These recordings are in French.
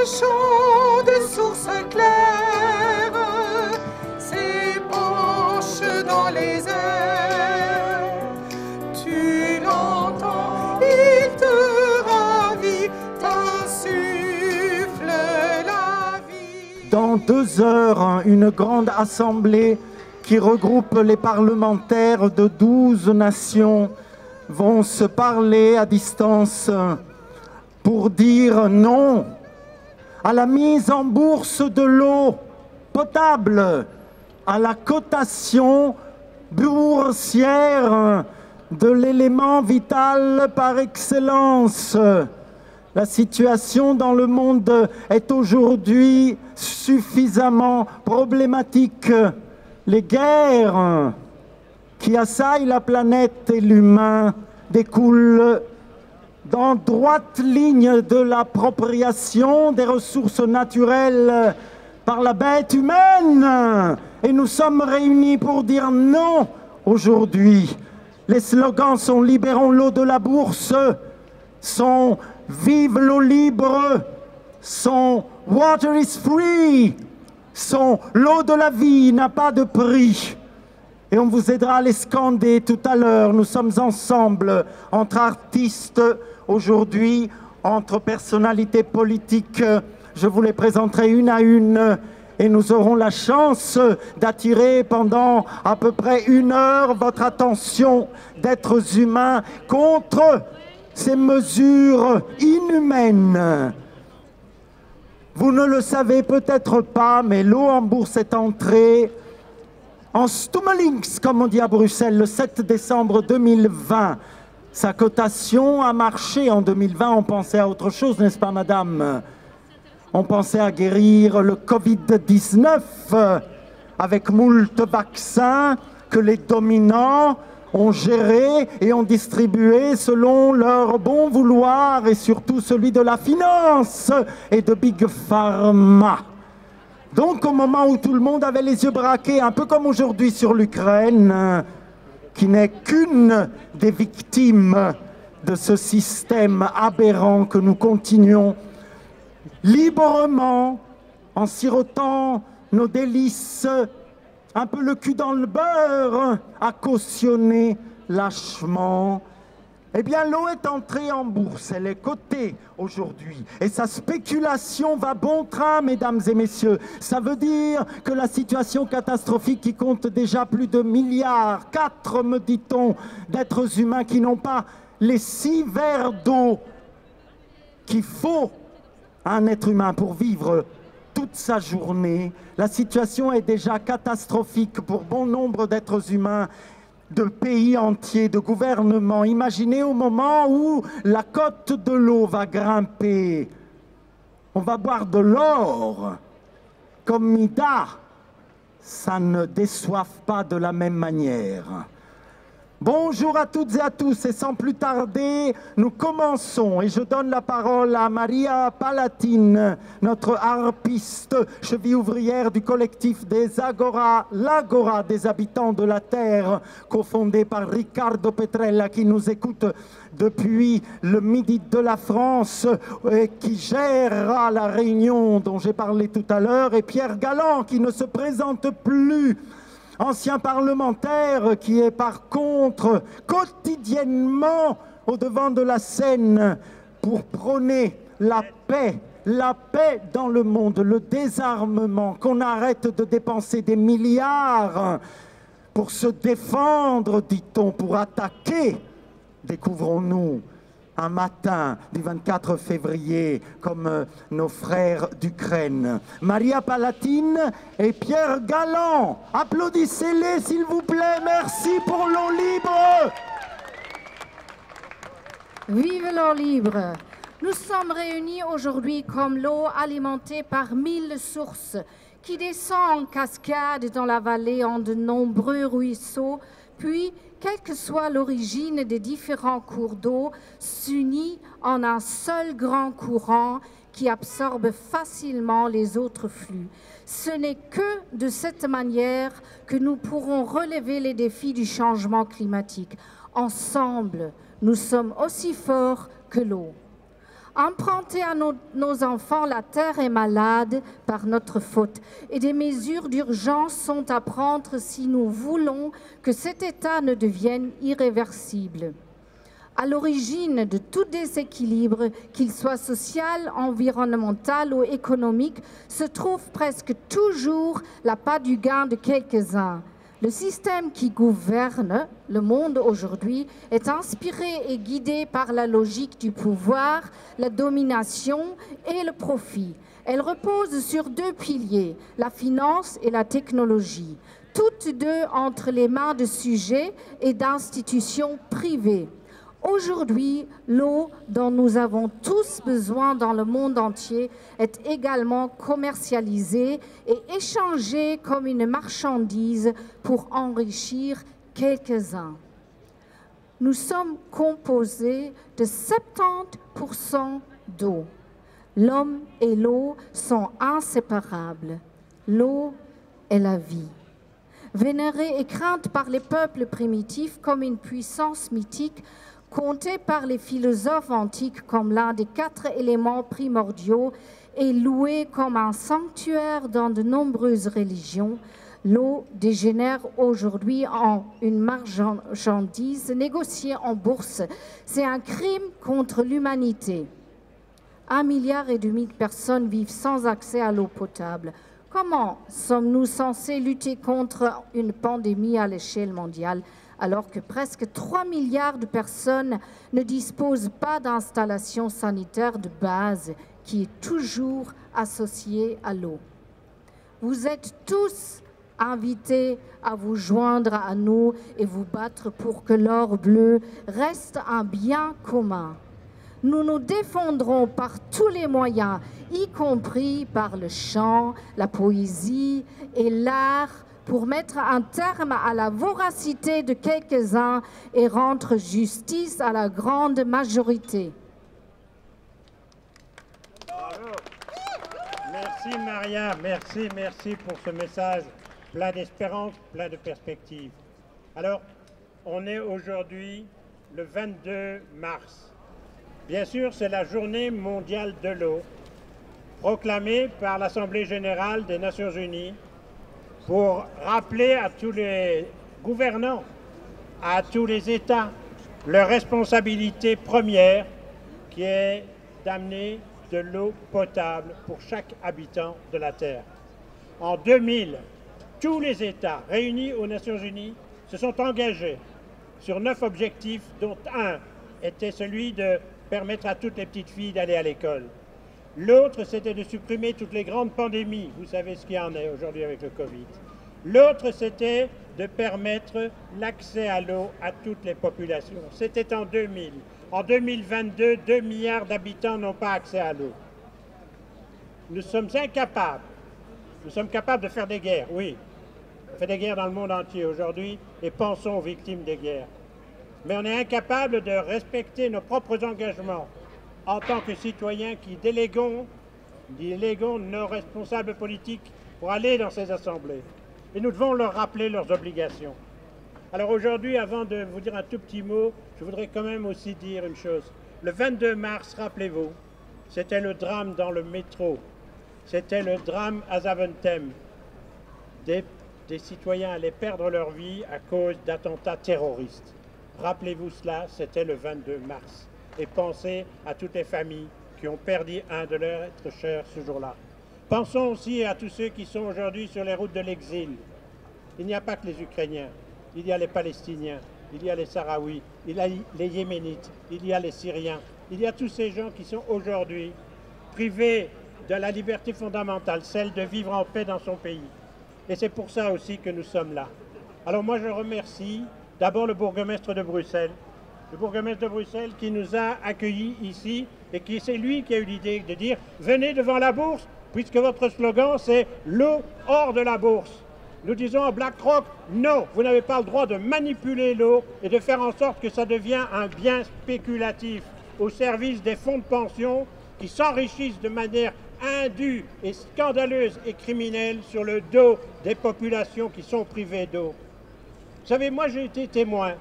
chant de sources claires s'épanche dans les airs. Tu l'entends, il te ravit, t'insuffle la vie. Dans 2 heures, une grande assemblée qui regroupe les parlementaires de 12 nations vont se parler à distance pour dire non à la mise en bourse de l'eau potable, à la cotation boursière de l'élément vital par excellence. La situation dans le monde est aujourd'hui suffisamment problématique. Les guerres qui assaillent la planète et l'humain découlent dans droite ligne de l'appropriation des ressources naturelles par la bête humaine. Et nous sommes réunis pour dire non aujourd'hui. Les slogans sont « Libérons l'eau de la bourse », sont « Vive l'eau libre », sont « Water is free », sont « L'eau de la vie n'a pas de prix ». Et on vous aidera à les scander tout à l'heure. Nous sommes ensemble, entre artistes aujourd'hui, entre personnalités politiques. Je vous les présenterai une à une et nous aurons la chance d'attirer pendant à peu près 1 heure votre attention d'êtres humains contre ces mesures inhumaines. Vous ne le savez peut-être pas, mais l'eau en bourse est entrée en Stummelings, comme on dit à Bruxelles, le 7 décembre 2020. Sa cotation a marché en 2020. On pensait à autre chose, n'est-ce pas, madame? On pensait à guérir le Covid-19 avec moult vaccins que les dominants ont gérés et ont distribués selon leur bon vouloir et surtout celui de la finance et de Big Pharma. Donc au moment où tout le monde avait les yeux braqués, un peu comme aujourd'hui sur l'Ukraine, qui n'est qu'une des victimes de ce système aberrant que nous continuons librement, en sirotant nos délices, un peu le cul dans le beurre, à cautionner lâchement. Eh bien, l'eau est entrée en bourse, elle est cotée aujourd'hui. Et sa spéculation va bon train, mesdames et messieurs. Ça veut dire que la situation catastrophique qui compte déjà plus de 4 milliards, me dit-on, d'êtres humains qui n'ont pas les 6 verres d'eau qu'il faut à un être humain pour vivre toute sa journée. La situation est déjà catastrophique pour bon nombre d'êtres humains, de pays entiers, de gouvernements. Imaginez au moment où la cote de l'eau va grimper. On va boire de l'or comme Mida. Ça ne déçoive pas de la même manière. Bonjour à toutes et à tous, et sans plus tarder, nous commençons. Et je donne la parole à Maria Palatine, notre harpiste, cheville ouvrière du collectif des Agora, l'Agora des habitants de la Terre, cofondé par Riccardo Petrella, qui nous écoute depuis le midi de la France, et qui gérera la réunion dont j'ai parlé tout à l'heure, et Pierre Galland, qui ne se présente plus, ancien parlementaire qui est par contre quotidiennement au devant de la scène pour prôner la paix dans le monde, le désarmement, qu'on arrête de dépenser des milliards pour se défendre, dit-on, pour attaquer. Découvrons-nous un matin du 24 février, comme nos frères d'Ukraine. Maria Palatine et Pierre Galland. Applaudissez-les, s'il vous plaît. Merci pour l'eau libre. Vive l'eau libre. Nous sommes réunis aujourd'hui comme l'eau alimentée par 1000 sources qui descend en cascade dans la vallée en de nombreux ruisseaux, puis quelle que soit l'origine des différents cours d'eau, s'unit en un seul grand courant qui absorbe facilement les autres flux. Ce n'est que de cette manière que nous pourrons relever les défis du changement climatique. Ensemble, nous sommes aussi forts que l'eau. Emprunter à nos enfants la terre est malade par notre faute et des mesures d'urgence sont à prendre si nous voulons que cet état ne devienne irréversible. À l'origine de tout déséquilibre, qu'il soit social, environnemental ou économique, se trouve presque toujours l'appât du gain de quelques-uns. Le système qui gouverne le monde aujourd'hui est inspiré et guidé par la logique du pouvoir, la domination et le profit. Elle repose sur deux piliers, la finance et la technologie, toutes deux entre les mains de sujets et d'institutions privées. Aujourd'hui, l'eau dont nous avons tous besoin dans le monde entier est également commercialisée et échangée comme une marchandise pour enrichir quelques-uns. Nous sommes composés de 70% d'eau. L'homme et l'eau sont inséparables. L'eau est la vie. Vénérée et crainte par les peuples primitifs comme une puissance mythique, comptée par les philosophes antiques comme l'un des 4 éléments primordiaux et louée comme un sanctuaire dans de nombreuses religions, l'eau dégénère aujourd'hui en une marchandise négociée en bourse. C'est un crime contre l'humanité. 1,5 milliard de personnes vivent sans accès à l'eau potable. Comment sommes-nous censés lutter contre une pandémie à l'échelle mondiale alors que presque 3 milliards de personnes ne disposent pas d'installation sanitaire de base qui est toujours associée à l'eau? Vous êtes tous invités à vous joindre à nous et vous battre pour que l'or bleu reste un bien commun. Nous nous défendrons par tous les moyens, y compris par le chant, la poésie et l'art, pour mettre un terme à la voracité de quelques-uns et rendre justice à la grande majorité. Bravo. Merci Maria, merci pour ce message plein d'espérance, plein de perspectives. Alors, on est aujourd'hui le 22 mars. Bien sûr, c'est la journée mondiale de l'eau, proclamée par l'Assemblée générale des Nations unies, pour rappeler à tous les gouvernants, à tous les États, leur responsabilité première qui est d'amener de l'eau potable pour chaque habitant de la Terre. En 2000, tous les États réunis aux Nations Unies se sont engagés sur 9 objectifs, dont un était celui de permettre à toutes les petites filles d'aller à l'école. L'autre, c'était de supprimer toutes les grandes pandémies. Vous savez ce qu'il y en est aujourd'hui avec le Covid. L'autre, c'était de permettre l'accès à l'eau à toutes les populations. C'était en 2000. En 2022, 2 milliards d'habitants n'ont pas accès à l'eau. Nous sommes incapables. Nous sommes capables de faire des guerres, oui. On fait des guerres dans le monde entier aujourd'hui et pensons aux victimes des guerres. Mais on est incapable de respecter nos propres engagements en tant que citoyens qui déléguons nos responsables politiques pour aller dans ces assemblées. Et nous devons leur rappeler leurs obligations. Alors aujourd'hui, avant de vous dire un tout petit mot, je voudrais quand même aussi dire une chose. Le 22 mars, rappelez-vous, c'était le drame dans le métro. C'était le drame à Zaventem. Des citoyens allaient perdre leur vie à cause d'attentats terroristes. Rappelez-vous cela, c'était le 22 mars. Et pensez à toutes les familles qui ont perdu un de leurs êtres chers ce jour-là. Pensons aussi à tous ceux qui sont aujourd'hui sur les routes de l'exil. Il n'y a pas que les Ukrainiens, il y a les Palestiniens, il y a les Sahraouis, il y a les Yéménites, il y a les Syriens, il y a tous ces gens qui sont aujourd'hui privés de la liberté fondamentale, celle de vivre en paix dans son pays. Et c'est pour ça aussi que nous sommes là. Alors moi je remercie d'abord le bourgmestre de Bruxelles, qui nous a accueillis ici et qui c'est lui qui a eu l'idée de dire « Venez devant la bourse » puisque votre slogan c'est « L'eau hors de la bourse ». Nous disons à BlackRock « Non, vous n'avez pas le droit de manipuler l'eau et de faire en sorte que ça devienne un bien spéculatif au service des fonds de pension qui s'enrichissent de manière indue et scandaleuse et criminelle sur le dos des populations qui sont privées d'eau. » Vous savez, moi j'ai été témoin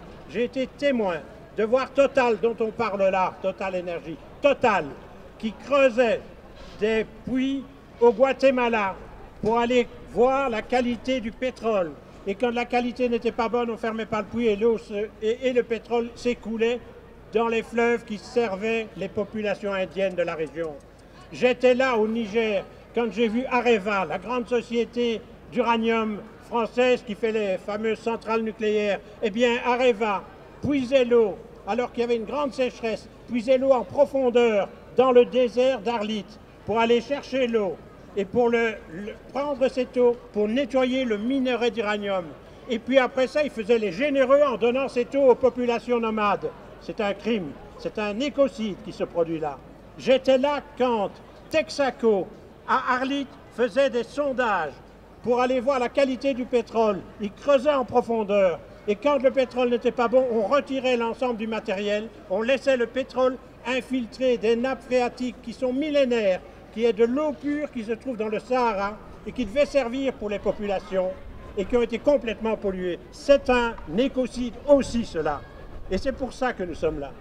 de voir Total, dont on parle là, Total Énergie, Total, qui creusaient des puits au Guatemala pour aller voir la qualité du pétrole. Et quand la qualité n'était pas bonne, on ne fermait pas le puits et le pétrole s'écoulait dans les fleuves qui servaient les populations indiennes de la région. J'étais là au Niger quand j'ai vu Areva, la grande société d'uranium française qui fait les fameuses centrales nucléaires. Eh bien, Areva puisait l'eau, alors qu'il y avait une grande sécheresse, puisait l'eau en profondeur dans le désert d'Arlit pour aller chercher l'eau et pour prendre cette eau pour nettoyer le minerai d'uranium. Et puis après ça, ils faisaient les généreux en donnant cette eau aux populations nomades. C'est un crime, c'est un écocide qui se produit là. J'étais là quand Texaco, à Arlit, faisait des sondages pour aller voir la qualité du pétrole. Ils creusaient en profondeur. Et quand le pétrole n'était pas bon, on retirait l'ensemble du matériel. On laissait le pétrole infiltrer des nappes phréatiques qui sont millénaires, qui est de l'eau pure qui se trouve dans le Sahara et qui devait servir pour les populations et qui ont été complètement polluées. C'est un écocide aussi, cela. Et c'est pour ça que nous sommes là.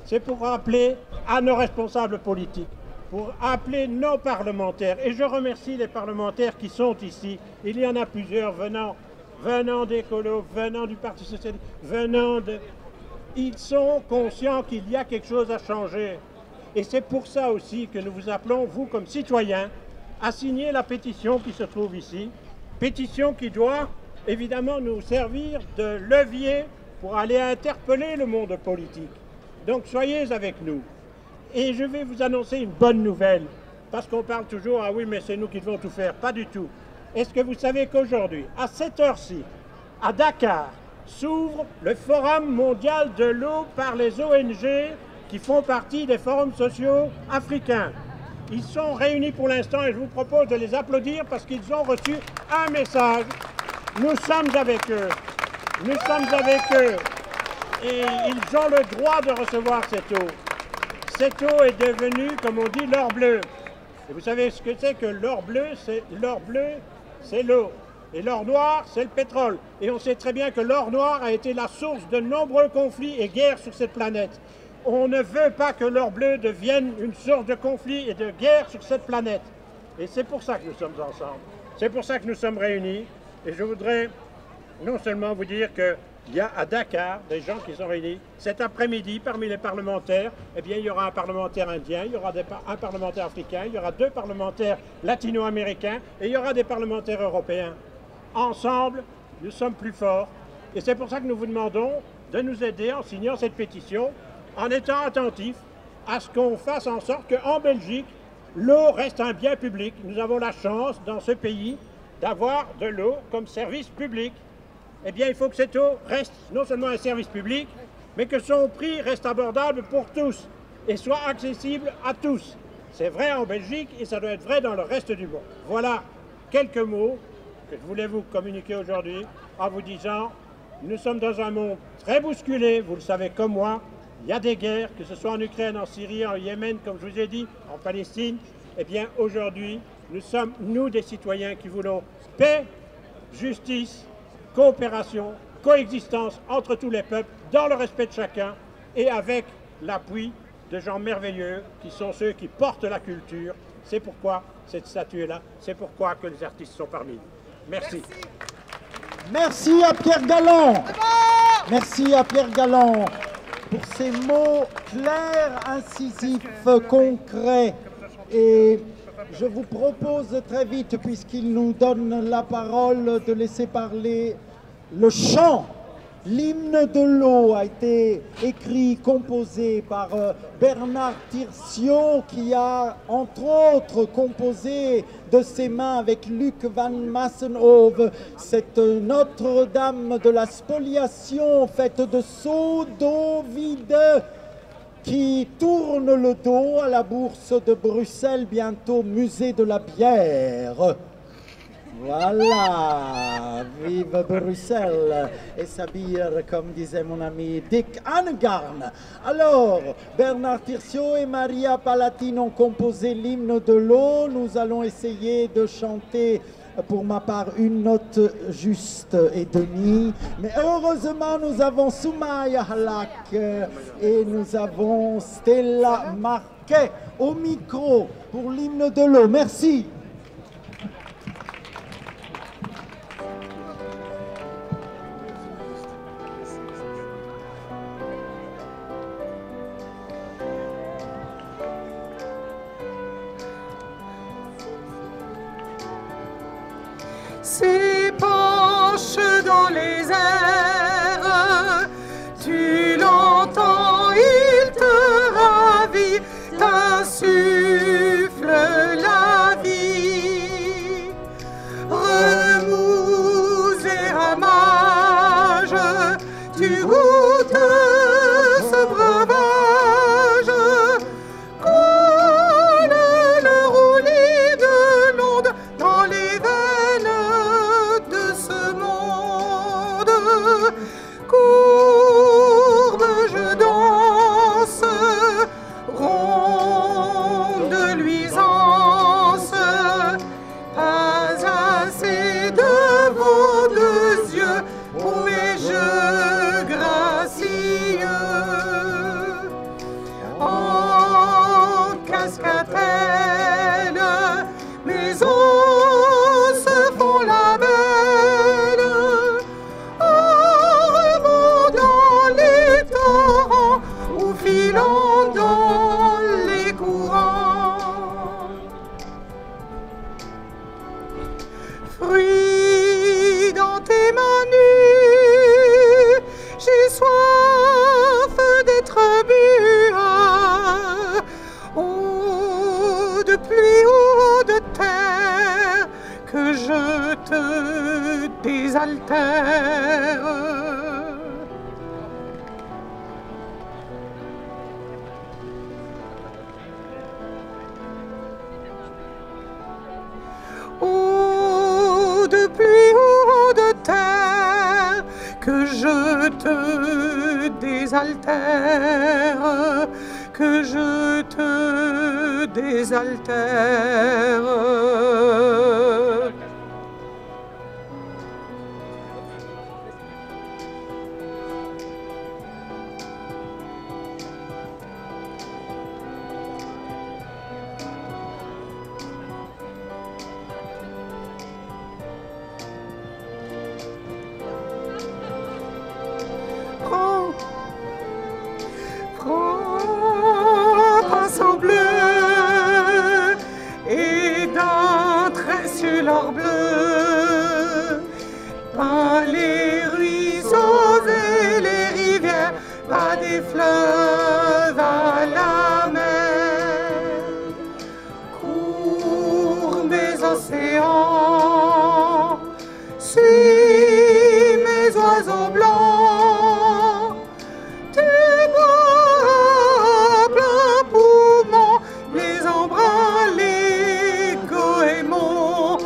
C'est pour rappeler à nos responsables politiques, pour appeler nos parlementaires. Et je remercie les parlementaires qui sont ici. Il y en a plusieurs venant d'Écolo, venant du Parti Socialiste, Ils sont conscients qu'il y a quelque chose à changer. Et c'est pour ça aussi que nous vous appelons, vous comme citoyens, à signer la pétition qui se trouve ici. Pétition qui doit évidemment nous servir de levier pour aller interpeller le monde politique. Donc soyez avec nous. Et je vais vous annoncer une bonne nouvelle, parce qu'on parle toujours, ah oui, mais c'est nous qui devons tout faire. Pas du tout. Est-ce que vous savez qu'aujourd'hui, à cette heure-ci, à Dakar, s'ouvre le Forum mondial de l'eau par les ONG qui font partie des forums sociaux africains. Ils sont réunis pour l'instant et je vous propose de les applaudir parce qu'ils ont reçu un message. Nous sommes avec eux. Nous sommes avec eux. Et ils ont le droit de recevoir cette eau. Cette eau est devenue, comme on dit, l'or bleu. Et vous savez ce que c'est que l'or bleu? C'est l'eau. Et l'or noir, c'est le pétrole. Et on sait très bien que l'or noir a été la source de nombreux conflits et guerres sur cette planète. On ne veut pas que l'or bleu devienne une source de conflits et de guerres sur cette planète. Et c'est pour ça que nous sommes ensemble. C'est pour ça que nous sommes réunis. Et je voudrais non seulement vous dire qu'il y a à Dakar des gens qui sont réunis. Cet après-midi, parmi les parlementaires, eh bien, il y aura un parlementaire indien, il y aura un parlementaire africain, il y aura 2 parlementaires latino-américains et il y aura des parlementaires européens. Ensemble, nous sommes plus forts. Et c'est pour ça que nous vous demandons de nous aider en signant cette pétition, en étant attentifs à ce qu'on fasse en sorte qu'en Belgique, l'eau reste un bien public. Nous avons la chance, dans ce pays, d'avoir de l'eau comme service public. Eh bien, il faut que cette eau reste non seulement un service public, mais que son prix reste abordable pour tous et soit accessible à tous. C'est vrai en Belgique et ça doit être vrai dans le reste du monde. Voilà quelques mots que je voulais vous communiquer aujourd'hui en vous disant, nous sommes dans un monde très bousculé, vous le savez comme moi, il y a des guerres, que ce soit en Ukraine, en Syrie, en Yémen, comme je vous ai dit, en Palestine. Eh bien, aujourd'hui, nous sommes, nous, des citoyens qui voulons paix, justice, coopération, coexistence entre tous les peuples, dans le respect de chacun et avec l'appui de gens merveilleux qui sont ceux qui portent la culture. C'est pourquoi cette statue est là, c'est pourquoi que les artistes sont parmi nous. Merci. Merci à Pierre Galland. Merci à Pierre Galland pour ces mots clairs, incisifs, concrets. Et je vous propose très vite, puisqu'il nous donne la parole, de laisser parler le chant. L'hymne de l'eau a été écrit, composé par Bernard Tirsiot, qui a, entre autres, composé de ses mains avec Luc van Massenhove cette Notre-Dame de la spoliation faite de seaux d'eau vide qui tourne le dos à la bourse de Bruxelles, bientôt musée de la bière. Voilà, vive Bruxelles et sa bière, comme disait mon ami Dick Annegarn. Alors, Bernard Tirsiot et Maria Palatine ont composé l'hymne de l'eau. Nous allons essayer de chanter, pour ma part, une note juste et demi. Mais heureusement, nous avons Soumaya Halak et nous avons Stella Marquet au micro pour l'hymne de l'eau. Merci. S'épanche dans les airs, tu l'entends, il te ravit, t'insuffle la vie. Remous et ramages, tu goûtes ce breuvage, coule le roulis de l'onde dans les veines de ce monde. Courbe, je danse, ronde de luisance, pas assez de vos deux yeux, mais je gracieux. En cascatelle, mes os se font la belle, en remontant les torrents ou filant dans les courants. Fruit dans tes mains nues, j'ai soif d'être bu. Eau de pluie ou eau de terre, que je te désaltère. Eau de pluie ou eau de terre, que je te désaltère, que je te désaltère. Prends, pinceau bleu et d'un trait sur l'or bleu, peins les ruisseaux et les rivières, pas des fleuves à la mer. Cours mes océans, suis mes oiseaux blancs, tu bois plein poumon les embruns, les goémons,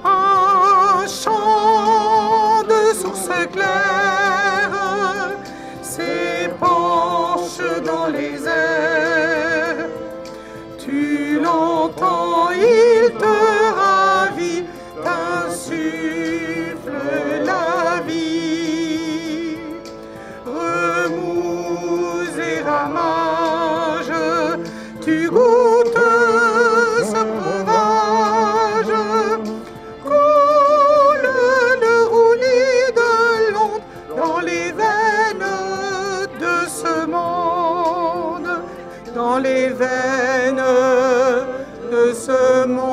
un chant de source claire s'épanche dans les airs. Tu l'entends, il te ravit, t'insuffle la vie. Remous et ramages, tu goûtes ce breuvage, coule le roulis de l'onde dans les veines de ce monde, dans les veines de ce monde.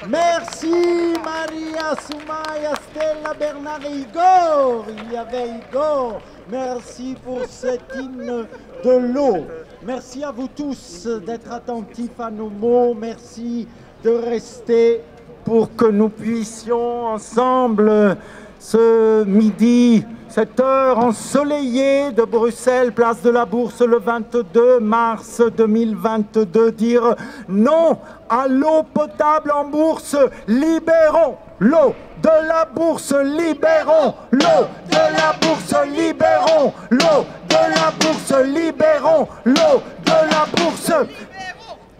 Merci Maria Soumaya, Stella, Bernard et Igor. Il y avait Igor. Merci pour cet hymne de l'eau. Merci à vous tous d'être attentifs à nos mots. Merci de rester pour que nous puissions ensemble ce midi, cette heure ensoleillée de Bruxelles, place de la Bourse, le 22 mars 2022, dire non à l'eau potable en Bourse. Libérons l'eau de la Bourse, libérons l'eau de la Bourse, libérons l'eau de la Bourse, libérons l'eau de la Bourse.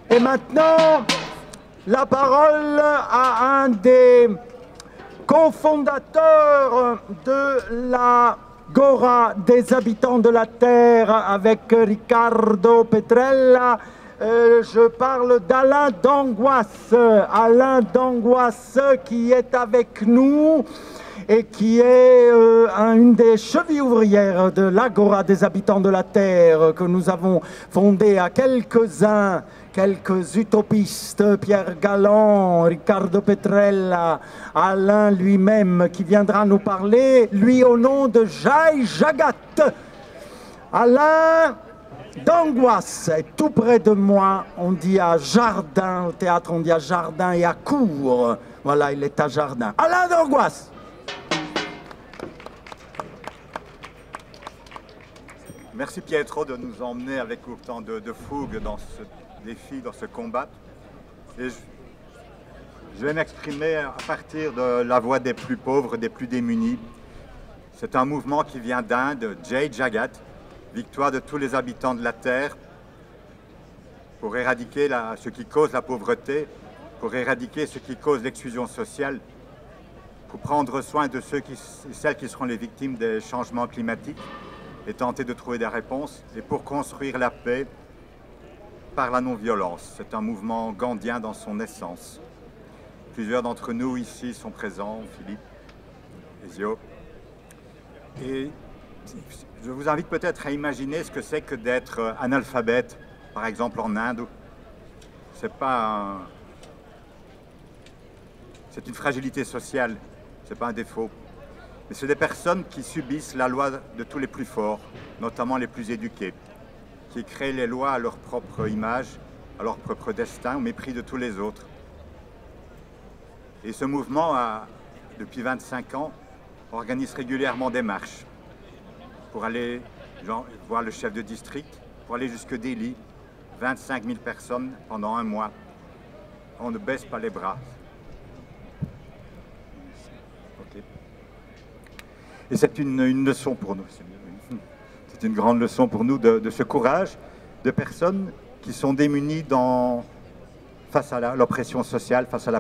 Et maintenant, la parole à un des cofondateur de la Gora des habitants de la Terre avec Riccardo Petrella. Je parle d'Alain d'Angoisse. Alain d'Angoisse qui est avec nous et qui est une des chevilles ouvrières de l'Agora des habitants de la Terre que nous avons fondée à quelques-uns, quelques utopistes, Pierre Galland, Riccardo Petrella, Alain lui-même qui viendra nous parler, lui au nom de Jai Jagat. Alain d'Angoisse est tout près de moi, on dit à Jardin, au théâtre on dit à Jardin et à Cour. Voilà, il est à Jardin. Alain d'Angoisse. Merci Pietro de nous emmener avec autant de fougue dans ce défi, dans ce combat. Et je vais m'exprimer à partir de la voix des plus pauvres, des plus démunis. C'est un mouvement qui vient d'Inde, Jai Jagat, victoire de tous les habitants de la Terre, pour éradiquer ce qui cause la pauvreté, pour éradiquer ce qui cause l'exclusion sociale, pour prendre soin de ceux celles qui seront les victimes des changements climatiques, et tenter de trouver des réponses, et pour construire la paix par la non-violence. C'est un mouvement gandhien dans son essence. Plusieurs d'entre nous ici sont présents, Philippe, Ezio. Et je vous invite peut-être à imaginer ce que c'est que d'être analphabète, par exemple en Inde. C'est une fragilité sociale, c'est pas un défaut. Mais c'est des personnes qui subissent la loi de tous les plus forts, notamment les plus éduqués, qui créent les lois à leur propre image, à leur propre destin, au mépris de tous les autres. Et ce mouvement, depuis 25 ans, organise régulièrement des marches pour aller voir le chef de district, pour aller jusque Delhi, 25 000 personnes pendant un mois. On ne baisse pas les bras. Et c'est une leçon pour nous, c'est une grande leçon pour nous de ce courage de personnes qui sont démunies face à l'oppression sociale, face à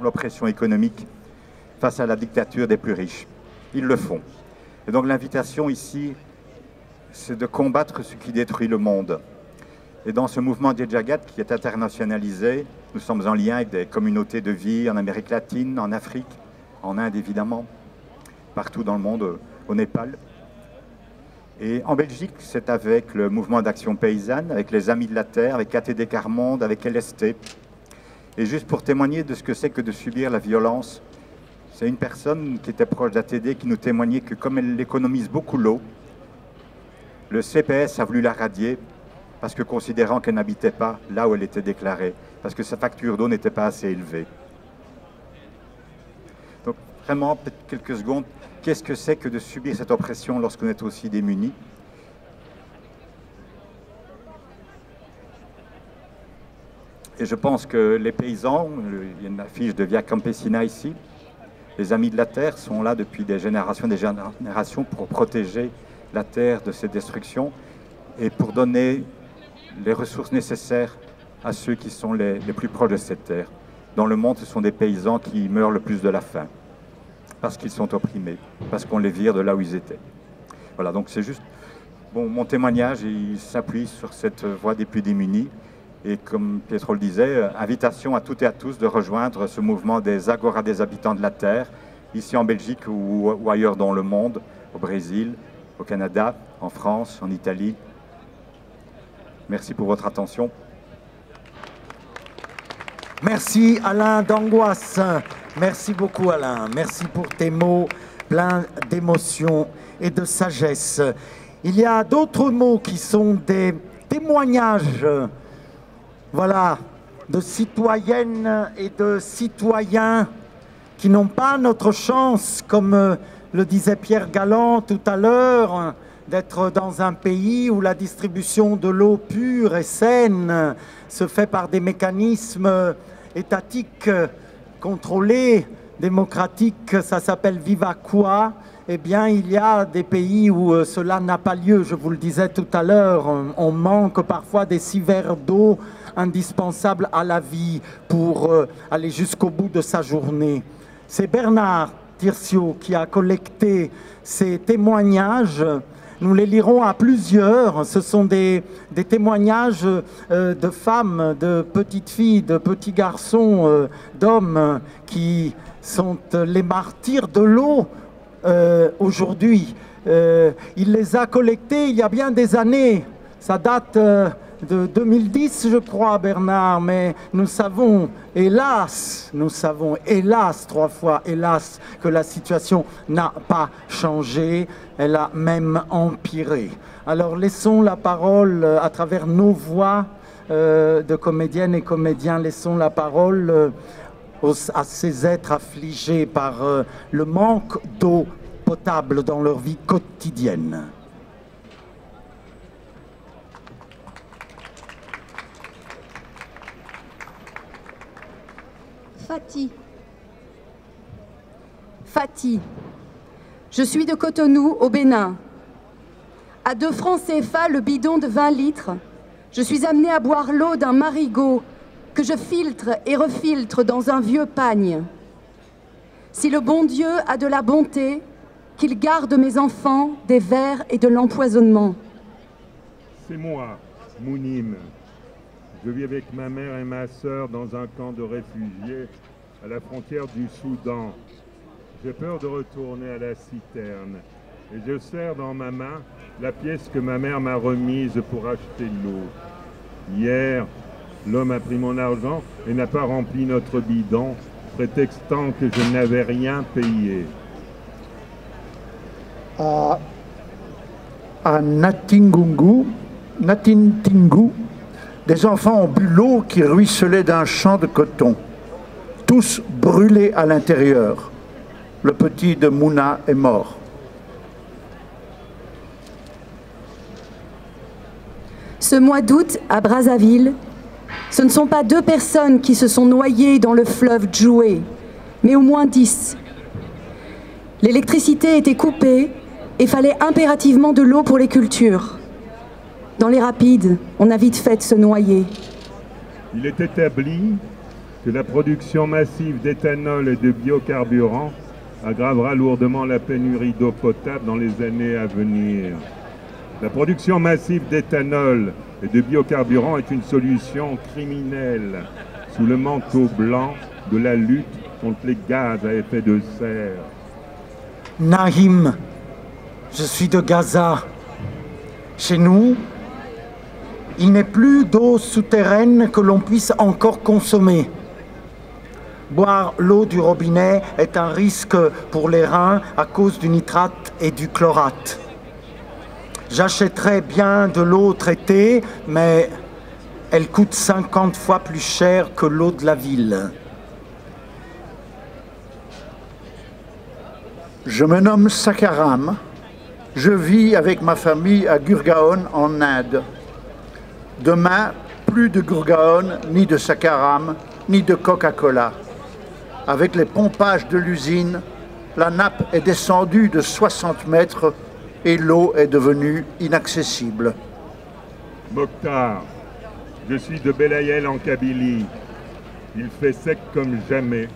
l'oppression économique, face à la dictature des plus riches. Ils le font. Et donc l'invitation ici, c'est de combattre ce qui détruit le monde. Et dans ce mouvement Jai Jagat qui est internationalisé, nous sommes en lien avec des communautés de vie en Amérique latine, en Afrique, en Inde évidemment, partout dans le monde, au Népal. Et en Belgique, c'est avec le mouvement d'action paysanne, avec les Amis de la Terre, avec ATD Carmonde, avec LST. Et juste pour témoigner de ce que c'est que de subir la violence, c'est une personne qui était proche d'ATD qui nous témoignait que comme elle économise beaucoup l'eau, le CPS a voulu la radier parce que considérant qu'elle n'habitait pas là où elle était déclarée, parce que sa facture d'eau n'était pas assez élevée. Donc vraiment, peut-être quelques secondes, qu'est-ce que c'est que de subir cette oppression lorsqu'on est aussi démuni? Et je pense que les paysans, il y a une affiche de Via Campesina ici, les Amis de la Terre sont là depuis des générations pour protéger la Terre de ces destructions et pour donner les ressources nécessaires à ceux qui sont les plus proches de cette terre. Dans le monde, ce sont des paysans qui meurent le plus de la faim, parce qu'ils sont opprimés, parce qu'on les vire de là où ils étaient. Voilà, donc c'est juste mon témoignage, il s'appuie sur cette voix des plus démunis. Et comme Pietro le disait, invitation à toutes et à tous de rejoindre ce mouvement des Agora des habitants de la Terre, ici en Belgique ou ailleurs dans le monde, au Brésil, au Canada, en France, en Italie. Merci pour votre attention. Merci Alain d'Angoisse. Merci beaucoup Alain. Merci pour tes mots pleins d'émotion et de sagesse. Il y a d'autres mots qui sont des témoignages, voilà, de citoyennes et de citoyens qui n'ont pas notre chance, comme le disait Pierre Galland tout à l'heure, d'être dans un pays où la distribution de l'eau pure et saine se fait par des mécanismes étatiques, contrôlés, démocratiques, ça s'appelle Vivaqua. Eh bien, il y a des pays où cela n'a pas lieu. Je vous le disais tout à l'heure, on manque parfois des 6 verres d'eau indispensables à la vie pour aller jusqu'au bout de sa journée. C'est Bernard Tircio qui a collecté ces témoignages. Nous les lirons à plusieurs. Ce sont des témoignages de femmes, de petites filles, de petits garçons, d'hommes qui sont les martyrs de l'eau aujourd'hui. Il les a collectés il y a bien des années. Ça date de 2010, je crois, Bernard, mais nous savons, hélas, trois fois, hélas, que la situation n'a pas changé, elle a même empiré. Alors laissons la parole à travers nos voix de comédiennes et comédiens, laissons la parole à ces êtres affligés par le manque d'eau potable dans leur vie quotidienne. Fati. Je suis de Cotonou, au Bénin. À 2 francs CFA, le bidon de 20 litres, je suis amenée à boire l'eau d'un marigot que je filtre et refiltre dans un vieux pagne. Si le bon Dieu a de la bonté, qu'il garde mes enfants des vers et de l'empoisonnement. C'est moi, Mounim. Je vis avec ma mère et ma sœur dans un camp de réfugiés à la frontière du Soudan. J'ai peur de retourner à la citerne et je serre dans ma main la pièce que ma mère m'a remise pour acheter l'eau. Hier, l'homme a pris mon argent et n'a pas rempli notre bidon, prétextant que je n'avais rien payé. À Natintingu, des enfants ont bu l'eau qui ruisselait d'un champ de coton, tous brûlés à l'intérieur. Le petit de Mouna est mort. Ce mois d'août, à Brazzaville, ce ne sont pas 2 personnes qui se sont noyées dans le fleuve Djoué, mais au moins 10. L'électricité était coupée et fallait impérativement de l'eau pour les cultures. Dans les rapides, on a vite fait de se noyer. Il est établi que la production massive d'éthanol et de biocarburants aggravera lourdement la pénurie d'eau potable dans les années à venir. La production massive d'éthanol et de biocarburants est une solution criminelle sous le manteau blanc de la lutte contre les gaz à effet de serre. Nahim, je suis de Gaza. Chez nous, il n'est plus d'eau souterraine que l'on puisse encore consommer. Boire l'eau du robinet est un risque pour les reins à cause du nitrate et du chlorate. J'achèterais bien de l'eau traitée, mais elle coûte 50 fois plus cher que l'eau de la ville. Je me nomme Sakaram. Je vis avec ma famille à Gurgaon, en Inde. Demain, plus de Gurgaon, ni de Sakaram, ni de Coca-Cola. Avec les pompages de l'usine, la nappe est descendue de 60 mètres et l'eau est devenue inaccessible. Mokhtar, je suis de Belayel en Kabylie. Il fait sec comme jamais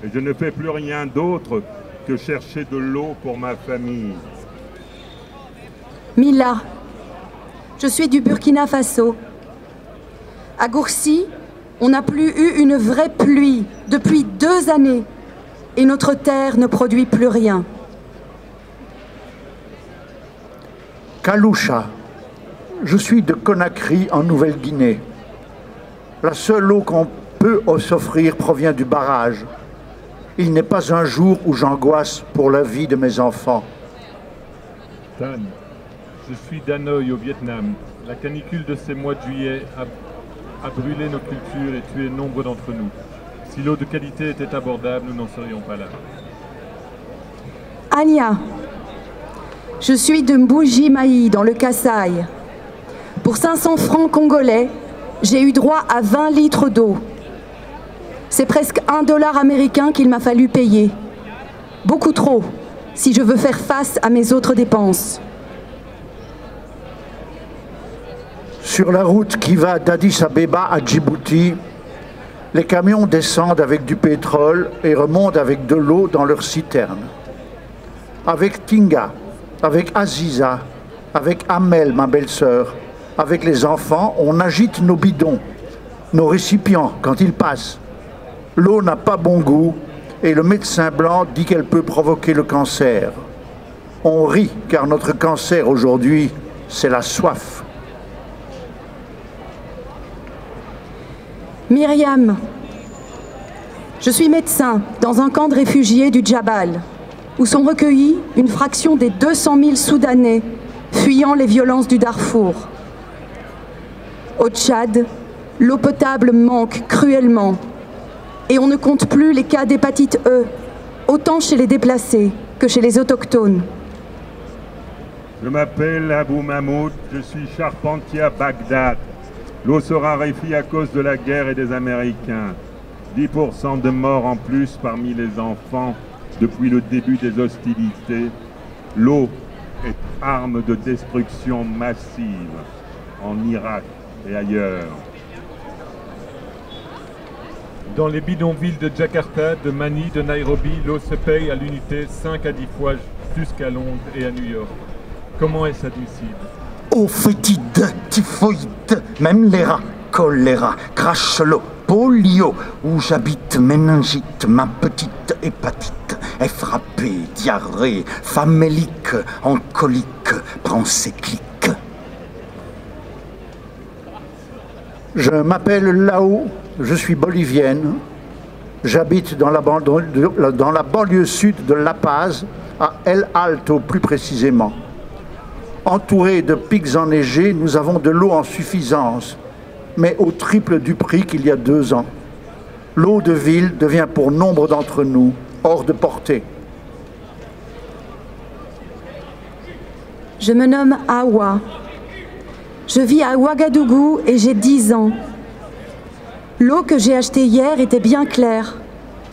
et je ne fais plus rien d'autre que chercher de l'eau pour ma famille. Mila, je suis du Burkina Faso. À Gourcy, on n'a plus eu une vraie pluie depuis 2 années et notre terre ne produit plus rien. Kalusha, je suis de Conakry en Nouvelle-Guinée. La seule eau qu'on peut s'offrir provient du barrage. Il n'est pas un jour où j'angoisse pour la vie de mes enfants. Tan, je suis d'Hanoï au Vietnam. La canicule de ces mois de juillet a brûlé nos cultures et tué nombre d'entre nous. Si l'eau de qualité était abordable, nous n'en serions pas là. Anya, je suis de Mbuji-Mayi, dans le Kasaï. Pour 500 francs congolais, j'ai eu droit à 20 litres d'eau. C'est presque $1 américain qu'il m'a fallu payer. Beaucoup trop, si je veux faire face à mes autres dépenses. Sur la route qui va d'Addis Abeba à Djibouti, Les camions descendent avec du pétrole et remontent avec de l'eau dans leurs citernes. Avec Tinga, avec Aziza, avec Amel, ma belle-sœur, avec les enfants, on agite nos bidons, nos récipients quand ils passent. L'eau n'a pas bon goût et le médecin blanc dit qu'elle peut provoquer le cancer. On rit car notre cancer aujourd'hui, c'est la soif. Myriam, je suis médecin dans un camp de réfugiés du Djabal, où sont recueillis une fraction des 200 000 Soudanais fuyant les violences du Darfour. Au Tchad, l'eau potable manque cruellement et on ne compte plus les cas d'hépatite E, autant chez les déplacés que chez les autochtones. Je m'appelle Abou Mahmoud, je suis charpentier à Bagdad. L'eau se raréfie à cause de la guerre et des Américains. 10% de morts en plus parmi les enfants depuis le début des hostilités. L'eau est arme de destruction massive en Irak et ailleurs. Dans les bidonvilles de Jakarta, de Manille, de Nairobi, l'eau se paye à l'unité 5 à 10 fois jusqu'à Londres et à New York. Comment est-ce admissible? Eau fétide, typhoïde, même les rats, choléra, crache l'eau, polio, où j'habite, méningite, ma petite hépatite, est frappée, diarrhée, famélique, en colique, prend ses clics. Je m'appelle Lao, je suis bolivienne. J'habite dans la banlieue sud de La Paz, à El Alto plus précisément. Entourés de pics enneigés, nous avons de l'eau en suffisance, mais au triple du prix qu'il y a 2 ans. L'eau de ville devient pour nombre d'entre nous hors de portée. Je me nomme Awa. Je vis à Ouagadougou et j'ai 10 ans. L'eau que j'ai achetée hier était bien claire,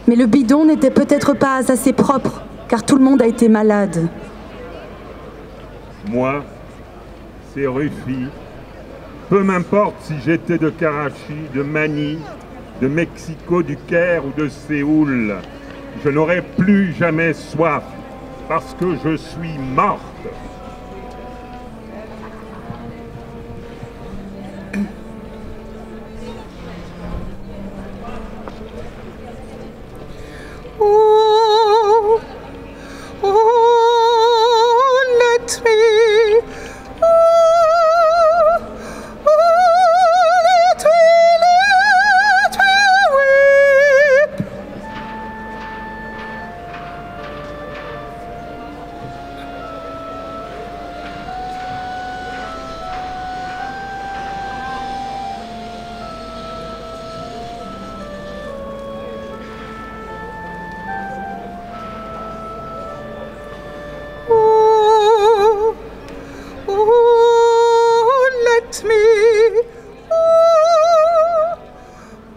mais le bidon n'était peut-être pas assez propre, car tout le monde a été malade. Moi, c'est Rufi. Peu m'importe si j'étais de Karachi, de Manille, de Mexico, du Caire ou de Séoul. Je n'aurai plus jamais soif parce que je suis morte. Oh, oh, let me, oh, oh, let me weep. Oh, oh, let me, oh,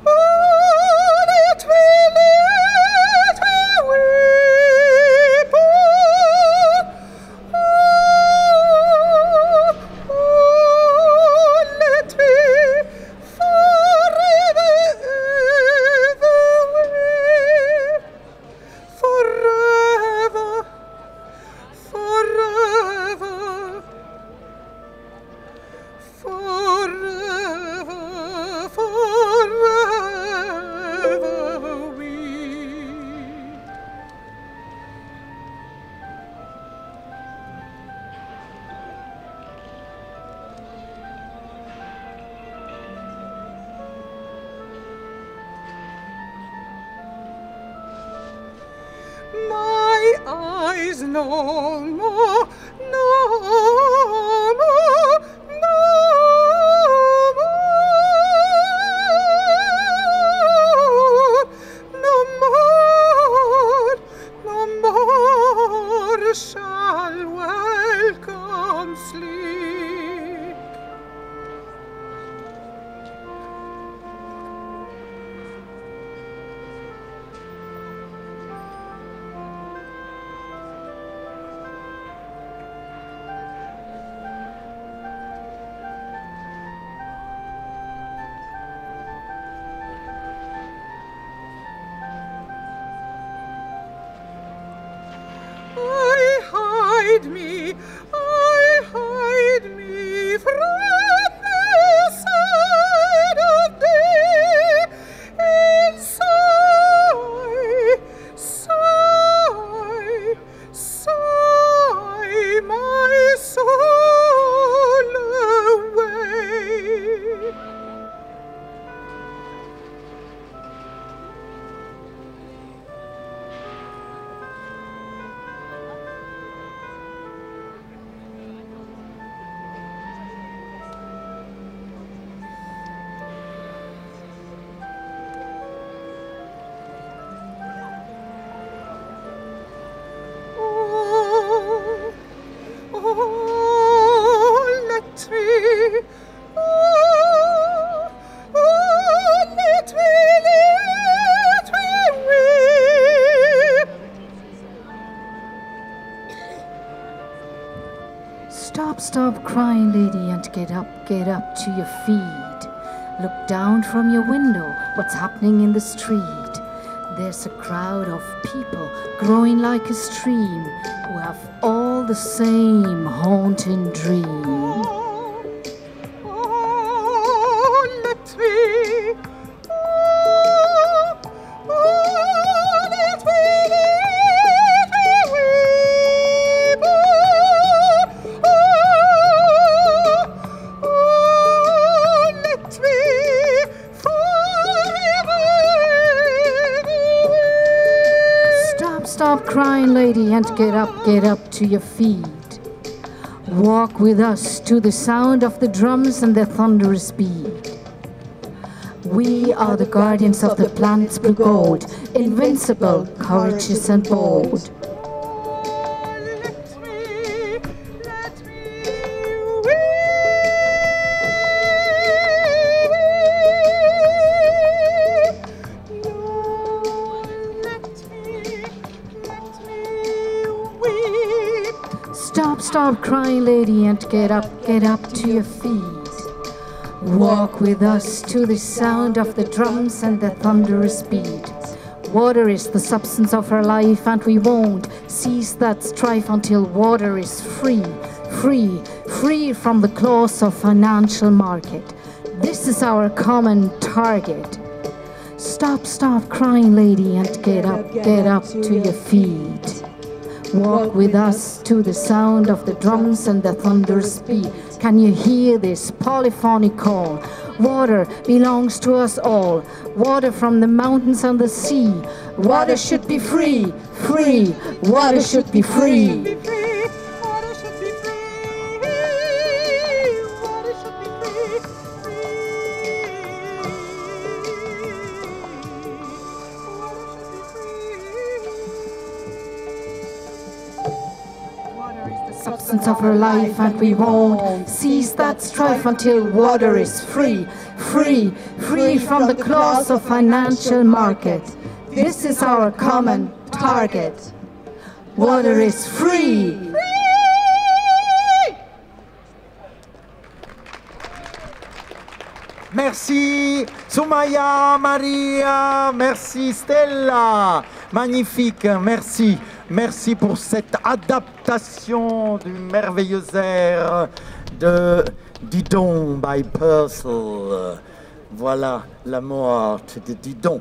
oh, let me weep. Oh, oh, let me forever weep. Forever. Forever, forever, forever we. My eyes no more, no more, no more, no more, no more shall welcome sleep. Stop crying, lady, and get up to your feet. Look down from your window, what's happening in the street. There's a crowd of people growing like a stream who have all the same haunting dream. Stop crying, lady, and get up to your feet. Walk with us to the sound of the drums and the thunderous beat. We are the guardians of the planet's blue gold, invincible, courageous and bold. Stop crying, lady, and get up to your feet. Walk with us to the sound of the drums and the thunderous beat. Water is the substance of our life, and we won't cease that strife until water is free from the claws of financial market. This is our common target. Stop crying, lady, and get up to your feet. Walk with us to the sound of the drums and the thunderous beat. Can you hear this polyphonic call? Water belongs to us all. Water from the mountains and the sea. Water should be free. Water should be free. Substance of our life, and we won't cease that strife until water is free from the claws of financial market. This is our common target. Water is free. Merci Soumaya, Maria, merci Stella, magnifique, merci. Merci pour cette adaptation du merveilleux air de Didon by Purcell. Voilà la morte de Didon.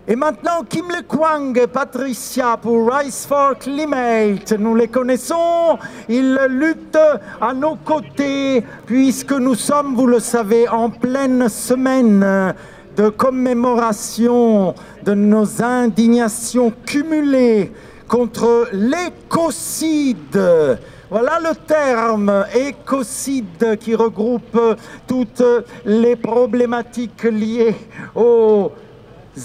Et maintenant, Kim Le Kwang et Patricia pour Rise for Climate. Nous les connaissons, ils luttent à nos côtés puisque nous sommes, vous le savez, en pleine semaine de commémoration de nos indignations cumulées contre l'écocide. Voilà le terme, écocide, qui regroupe toutes les problématiques liées aux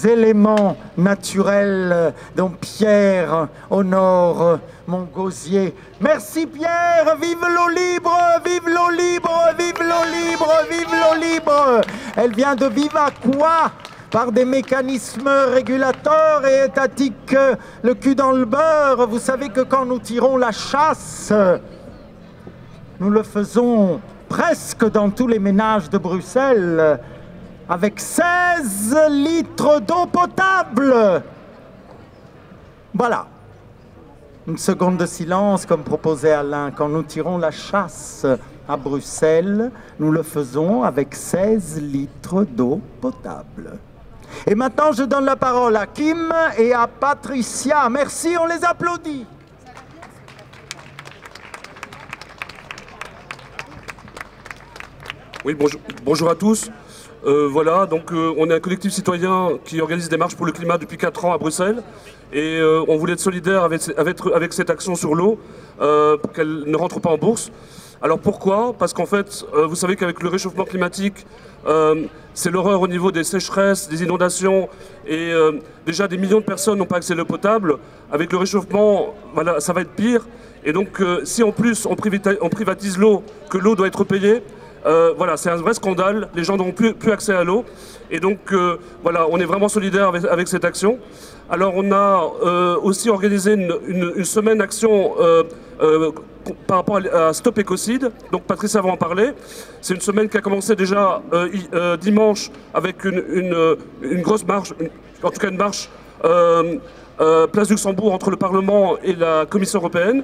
éléments naturels dont Pierre honore mon gosier. Merci Pierre, vive l'eau libre, vive l'eau libre, vive l'eau libre, vive l'eau libre. Elle vient de vivre à quoi ? Par des mécanismes régulateurs et étatiques, le cul dans le beurre. Vous savez que quand nous tirons la chasse, nous le faisons presque dans tous les ménages de Bruxelles, avec 16 litres d'eau potable. Voilà. Une seconde de silence, comme proposait Alain, quand nous tirons la chasse. à Bruxelles, nous le faisons avec 16 litres d'eau potable. Et maintenant, je donne la parole à Kim et à Patricia. Merci, on les applaudit. Oui, bonjour à tous. Voilà, donc on est un collectif citoyen qui organise des marches pour le climat depuis 4 ans à Bruxelles. Et on voulait être solidaire avec cette action sur l'eau, pour qu'elle ne rentre pas en bourse. Alors pourquoi? Parce qu'en fait, vous savez qu'avec le réchauffement climatique, c'est l'horreur au niveau des sécheresses, des inondations, et déjà des millions de personnes n'ont pas accès à l'eau potable. Avec le réchauffement, voilà, ça va être pire. Et donc si en plus on privatise l'eau, que l'eau doit être payée, voilà, c'est un vrai scandale, les gens n'auront plus accès à l'eau. Et donc voilà, on est vraiment solidaire avec cette action. Alors on a aussi organisé une semaine action par rapport à Stop Écocide. Donc Patricia va en parler. C'est une semaine qui a commencé déjà dimanche avec une grosse marche, en tout cas une marche place Luxembourg entre le Parlement et la Commission européenne.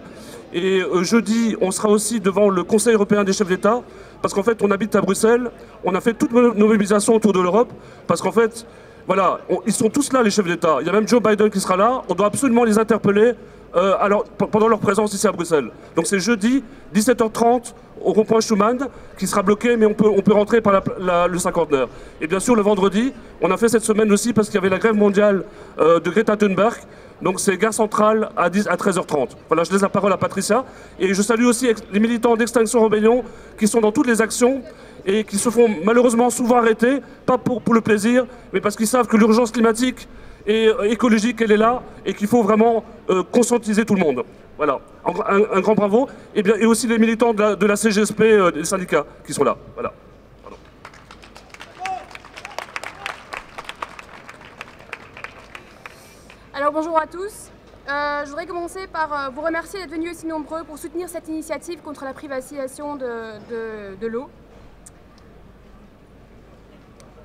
Et jeudi, on sera aussi devant le Conseil européen des chefs d'État, parce qu'en fait, on habite à Bruxelles, on a fait toutes nos mobilisations autour de l'Europe, parce qu'en fait, voilà, ils sont tous là, les chefs d'État. Il y a même Joe Biden qui sera là, on doit absolument les interpeller pendant leur présence ici à Bruxelles. Donc c'est jeudi, 17h30, au rond-point Schuman, qui sera bloqué, mais on peut rentrer par le cinquantenaire. Et bien sûr, le vendredi, on a fait cette semaine aussi, parce qu'il y avait la grève mondiale de Greta Thunberg. Donc c'est Gare Centrale à 13h30. Voilà, je laisse la parole à Patricia. Et je salue aussi les militants d'Extinction Rebellion qui sont dans toutes les actions et qui se font malheureusement souvent arrêter, pas pour le plaisir, mais parce qu'ils savent que l'urgence climatique et écologique, elle est là et qu'il faut vraiment conscientiser tout le monde. Voilà, un grand bravo. Et aussi les militants de la CGSP, des syndicats qui sont là. Voilà. Alors bonjour à tous, je voudrais commencer par vous remercier d'être venus aussi nombreux pour soutenir cette initiative contre la privatisation de l'eau.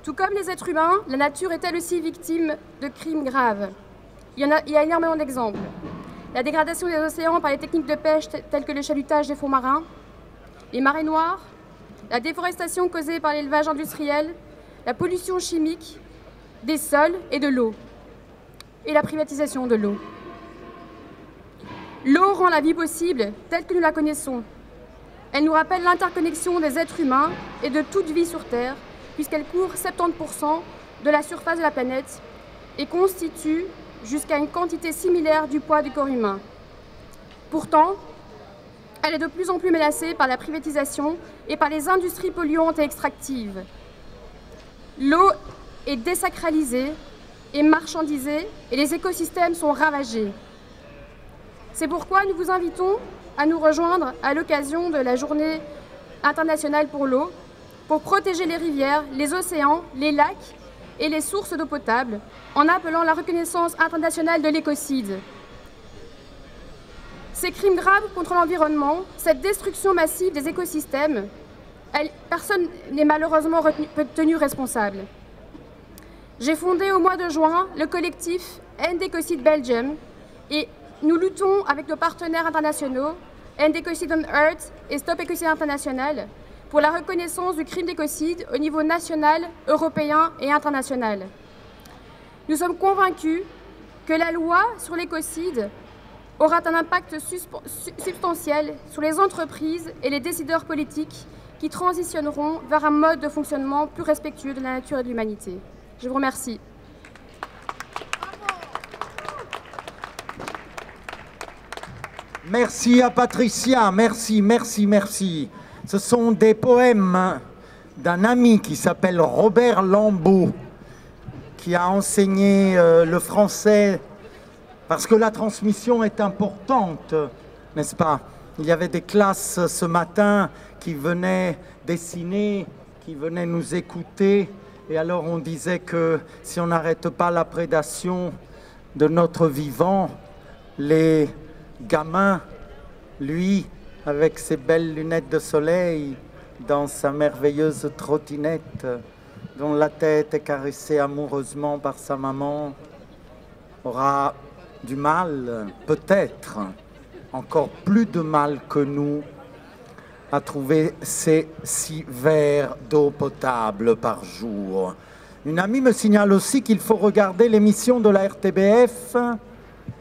Tout comme les êtres humains, la nature est elle aussi victime de crimes graves. Il y a énormément d'exemples. La dégradation des océans par les techniques de pêche telles que le chalutage des fonds marins, les marées noires, la déforestation causée par l'élevage industriel, la pollution chimique des sols et de l'eau. Et la privatisation de l'eau. L'eau rend la vie possible telle que nous la connaissons. Elle nous rappelle l'interconnexion des êtres humains et de toute vie sur Terre, puisqu'elle couvre 70% de la surface de la planète et constitue jusqu'à une quantité similaire du poids du corps humain. Pourtant, elle est de plus en plus menacée par la privatisation et par les industries polluantes et extractives. L'eau est désacralisée et marchandisée et les écosystèmes sont ravagés. C'est pourquoi nous vous invitons à nous rejoindre à l'occasion de la Journée internationale pour l'eau pour protéger les rivières, les océans, les lacs et les sources d'eau potable en appelant la reconnaissance internationale de l'écocide. Ces crimes graves contre l'environnement, cette destruction massive des écosystèmes, personne n'est malheureusement tenu responsable. J'ai fondé au mois de juin le collectif End Ecocide Belgium et nous luttons avec nos partenaires internationaux, End Ecocide on Earth et Stop Ecocide International, pour la reconnaissance du crime d'écocide au niveau national, européen et international. Nous sommes convaincus que la loi sur l'écocide aura un impact substantiel sur les entreprises et les décideurs politiques qui transitionneront vers un mode de fonctionnement plus respectueux de la nature et de l'humanité. Je vous remercie. Merci à Patricia, merci, merci, merci. Ce sont des poèmes d'un ami qui s'appelle Robert Lambeau, qui a enseigné le français, parce que la transmission est importante, n'est-ce pas? Il y avait des classes ce matin qui venaient dessiner, qui venaient nous écouter, et alors on disait que si on n'arrête pas la prédation de notre vivant, les gamins, lui, avec ses belles lunettes de soleil, dans sa merveilleuse trottinette, dont la tête est caressée amoureusement par sa maman, aura du mal, peut-être, encore plus de mal que nous, à trouver ces 6 verres d'eau potable par jour. Une amie me signale aussi qu'il faut regarder l'émission de la RTBF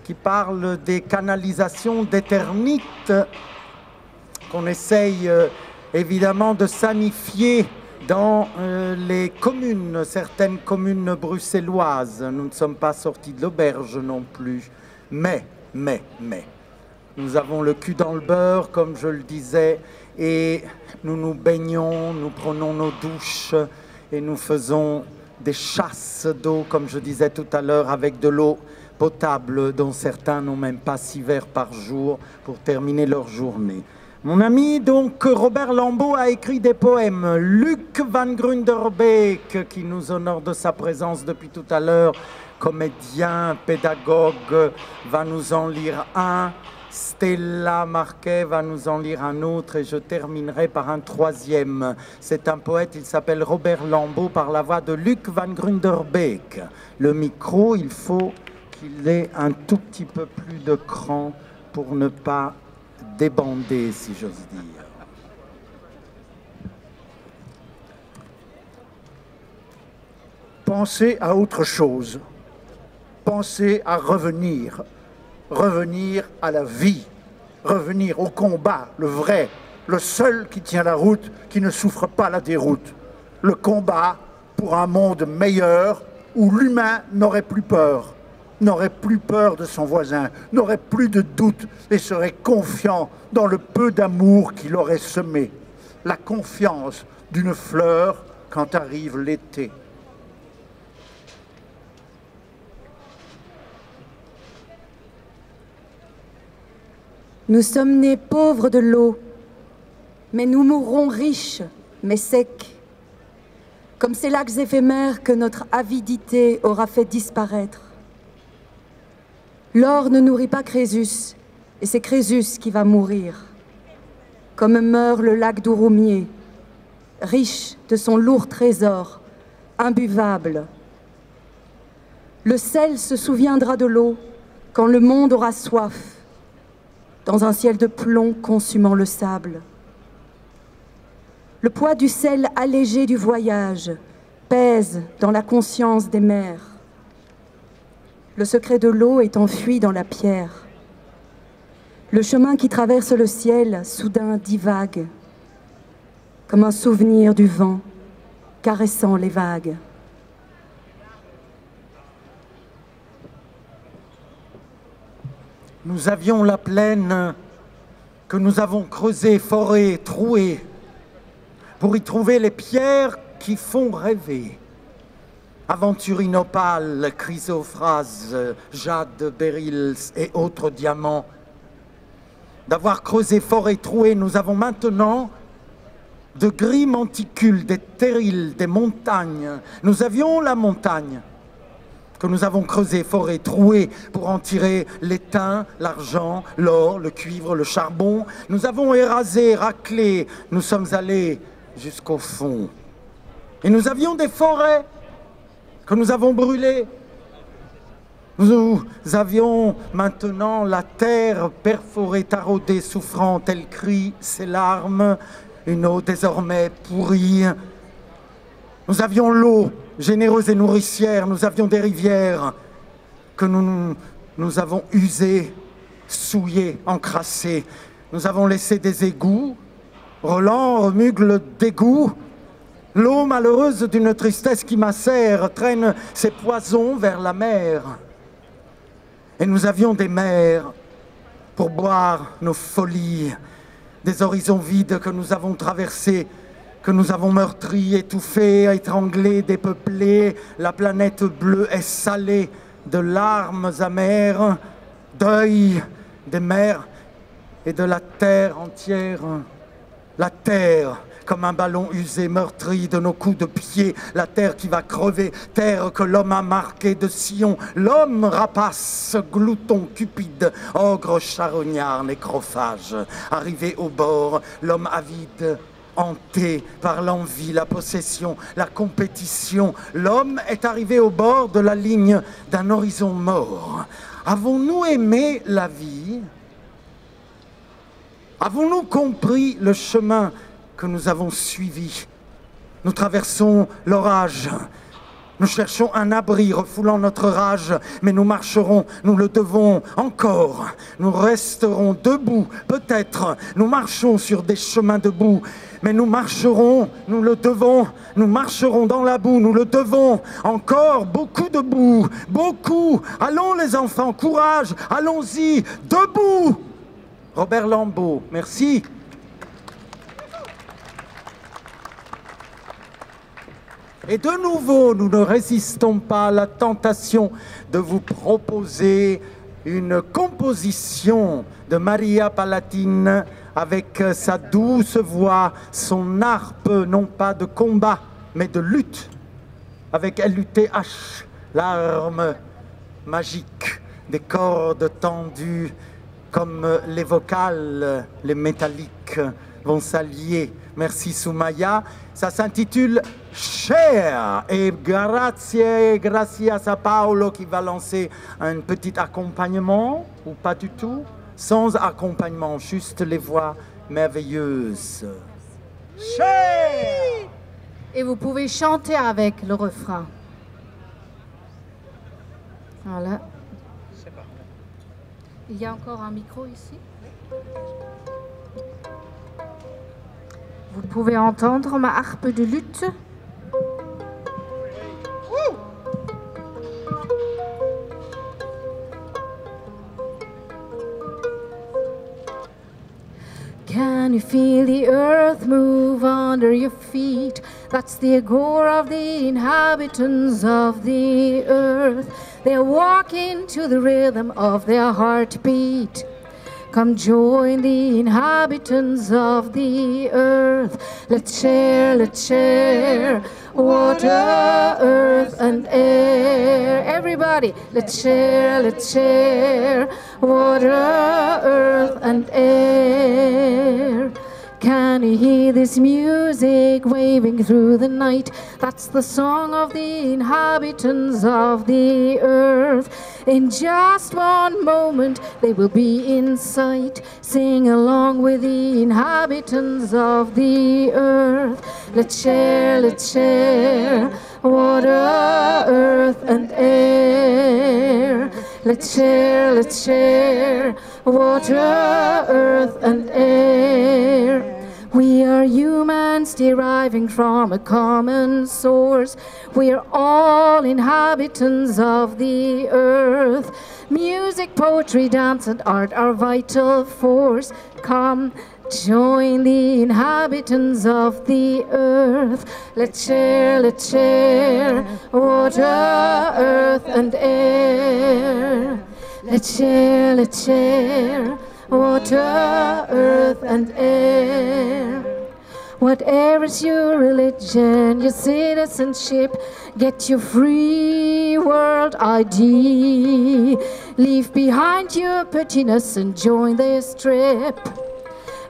qui parle des canalisations d'Éternit qu'on essaye évidemment de sanifier dans les communes, certaines communes bruxelloises. Nous ne sommes pas sortis de l'auberge non plus. Mais, nous avons le cul dans le beurre, comme je le disais, et nous nous baignons, nous prenons nos douches et nous faisons des chasses d'eau, comme je disais tout à l'heure, avec de l'eau potable, dont certains n'ont même pas 6 verres par jour pour terminer leur journée. Mon ami, donc, Robert Lambeau a écrit des poèmes. Luc van Grunderbeek, qui nous honore de sa présence depuis tout à l'heure, comédien, pédagogue, va nous en lire un. Stella Marquet va nous en lire un autre et je terminerai par un 3e. C'est un poète, il s'appelle Robert Lambeau, par la voix de Luc van Grunderbeek. Le micro, il faut qu'il ait un tout petit peu plus de cran pour ne pas débander, si j'ose dire. Pensez à autre chose. Pensez à revenir. Revenir à la vie. Revenir au combat, le vrai, le seul qui tient la route, qui ne souffre pas la déroute. Le combat pour un monde meilleur où l'humain n'aurait plus peur. N'aurait plus peur de son voisin, n'aurait plus de doute et serait confiant dans le peu d'amour qu'il aurait semé. La confiance d'une fleur quand arrive l'été. Nous sommes nés pauvres de l'eau, mais nous mourrons riches, mais secs, comme ces lacs éphémères que notre avidité aura fait disparaître. L'or ne nourrit pas Crésus, et c'est Crésus qui va mourir, comme meurt le lac d'Ouroumier, riche de son lourd trésor, imbuvable. Le sel se souviendra de l'eau quand le monde aura soif, dans un ciel de plomb consumant le sable. Le poids du sel allégé du voyage pèse dans la conscience des mers. Le secret de l'eau est enfui dans la pierre. Le chemin qui traverse le ciel, soudain divague, comme un souvenir du vent caressant les vagues. Nous avions la plaine que nous avons creusée, forée, trouée, pour y trouver les pierres qui font rêver. Aventurinopale, chrysophrase, jade, béryl et autres diamants. D'avoir creusé fort et troué, nous avons maintenant de gris monticules, des terrils, des montagnes. Nous avions la montagne que nous avons creusé fort et troué pour en tirer l'étain, l'argent, l'or, le cuivre, le charbon. Nous avons érasé, raclé, nous sommes allés jusqu'au fond. Et nous avions des forêts que nous avons brûlées. Nous avions maintenant la terre perforée, taraudée, souffrante. Elle crie ses larmes, une eau désormais pourrie. Nous avions l'eau, généreuse et nourricière. Nous avions des rivières que nous avons usées, souillées, encrassées. Nous avons laissé des égouts. Roland remugle d'égout. L'eau malheureuse d'une tristesse qui macère traîne ses poisons vers la mer. Et nous avions des mers pour boire nos folies, des horizons vides que nous avons traversés, que nous avons meurtris, étouffés, étranglés, dépeuplés. La planète bleue est salée de larmes amères, deuil des mers et de la terre entière. La terre, comme un ballon usé, meurtri de nos coups de pied, la terre qui va crever, terre que l'homme a marquée de sillon, l'homme rapace, glouton, cupide, ogre, charognard, nécrophage. Arrivé au bord, l'homme avide, hanté par l'envie, la possession, la compétition, l'homme est arrivé au bord de la ligne d'un horizon mort. Avons-nous aimé la vie ? Avons-nous compris le chemin que nous avons suivi? Nous traversons l'orage. Nous cherchons un abri, refoulant notre rage, mais nous marcherons, nous le devons encore. Nous resterons debout, peut-être. Nous marchons sur des chemins debout, mais nous marcherons, nous le devons. Nous marcherons dans la boue, nous le devons. Encore beaucoup debout, beaucoup. Allons les enfants, courage, allons-y, debout. Robert Lambeau, merci. Et de nouveau, nous ne résistons pas à la tentation de vous proposer une composition de Maria Palatine avec sa douce voix, son harpe, non pas de combat, mais de lutte, avec LUTH, l'arme magique des cordes tendues, comme les vocales, les métalliques vont s'allier. Merci Soumaya. Ça s'intitule Cher. Et gracias à Paolo qui va lancer un petit accompagnement, ou pas du tout, sans accompagnement, juste les voix merveilleuses. Cher. Et vous pouvez chanter avec le refrain. Voilà. Il y a encore un micro ici. Vous pouvez entendre ma harpe de lutte. Can you feel the earth move under your feet? That's the agora of the inhabitants of the earth. They're walking to the rhythm of their heartbeat. Come join the inhabitants of the earth. Let's share water, earth, and air. Everybody, let's share water, earth, and air. Can you hear this music waving through the night? That's the song of the inhabitants of the earth. In just one moment they will be in sight. Sing along with the inhabitants of the earth. Let's share water, earth, and air. Let's share water, earth, and air. We are humans deriving from a common source. We are all inhabitants of the earth. Music, poetry, dance, and art are vital force. Come, join the inhabitants of the earth. Let's share water, earth, and air. Let's share water, earth, and air. Whatever is your religion, your citizenship, get your free world ID. Leave behind your pettiness and join this trip.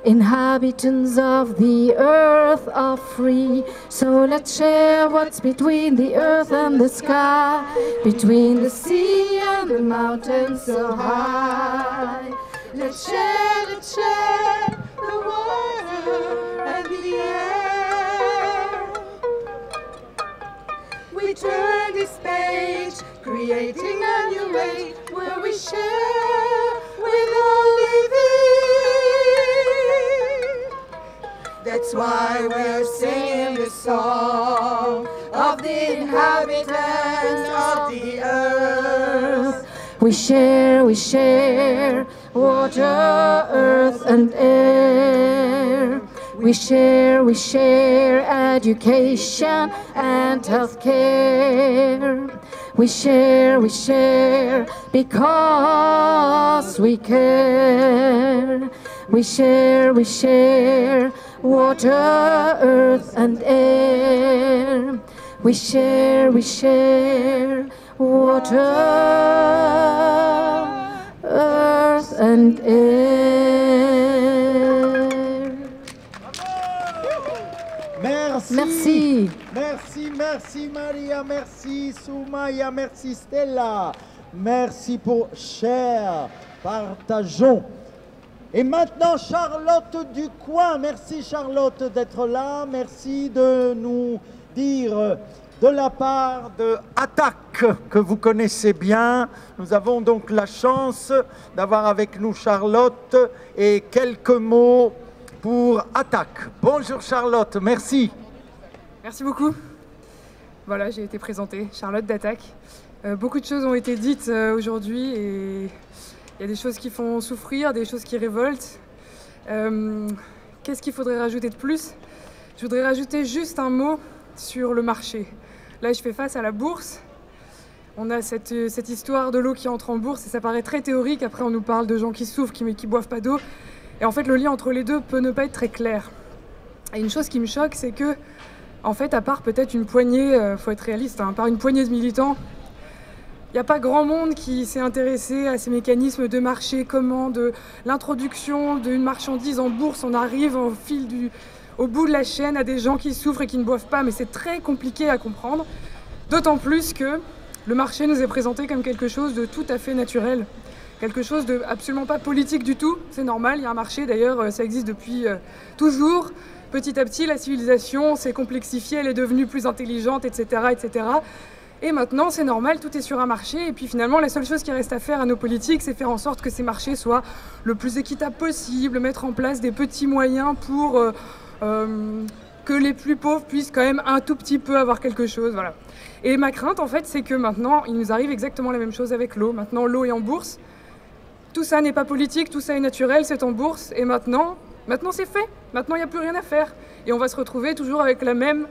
Inhabitants of the earth are free, so let's share what's between the earth and the sky, between the sea and the mountains so high. Let's share the water and the air. We turn this page, creating a new age where we share with all living. That's why we're singing the song of the inhabitants of the earth. We share water, earth, and air. We share education and healthcare. We share because we care. We share water, earth, and air. We share water, earth, and air. Merci. Merci Maria, merci Soumaya, merci Stella. Merci pour Cher. Partageons Et maintenant, Charlotte Ducoing. Merci Charlotte d'être là. Merci de nous dire de la part de Attaque, que vous connaissez bien. Nous avons donc la chance d'avoir avec nous Charlotte et quelques mots pour Attaque. Bonjour Charlotte, merci. Merci beaucoup. Voilà, j'ai été présentée, Charlotte d'Attaque. Beaucoup de choses ont été dites aujourd'hui et il y a des choses qui font souffrir, des choses qui révoltent. Qu'est-ce qu'il faudrait rajouter de plus? Je voudrais rajouter juste un mot sur le marché. Là, je fais face à la bourse. On a cette histoire de l'eau qui entre en bourse et ça paraît très théorique. Après, on nous parle de gens qui souffrent, qui boivent pas d'eau. Et en fait, le lien entre les deux peut ne pas être très clair. Et une chose qui me choque, c'est que, en fait, à part peut-être une poignée, faut être réaliste, hein, à part une poignée de militants, il n'y a pas grand monde qui s'est intéressé à ces mécanismes de marché, comment de l'introduction d'une marchandise en bourse, on arrive au bout de la chaîne à des gens qui souffrent et qui ne boivent pas, mais c'est très compliqué à comprendre. D'autant plus que le marché nous est présenté comme quelque chose de tout à fait naturel, quelque chose de absolument pas politique du tout. C'est normal, il y a un marché, d'ailleurs ça existe depuis toujours. Petit à petit, la civilisation s'est complexifiée, elle est devenue plus intelligente, etc., etc. Et maintenant, c'est normal, tout est sur un marché. Et puis finalement, la seule chose qui reste à faire à nos politiques, c'est faire en sorte que ces marchés soient le plus équitables possible, mettre en place des petits moyens pour que les plus pauvres puissent quand même un tout petit peu avoir quelque chose. Voilà. Et ma crainte, en fait, c'est que maintenant, il nous arrive exactement la même chose avec l'eau. Maintenant, l'eau est en bourse. Tout ça n'est pas politique, tout ça est naturel, c'est en bourse. Et maintenant c'est fait. Maintenant, il n'y a plus rien à faire. Et on va se retrouver toujours avec le même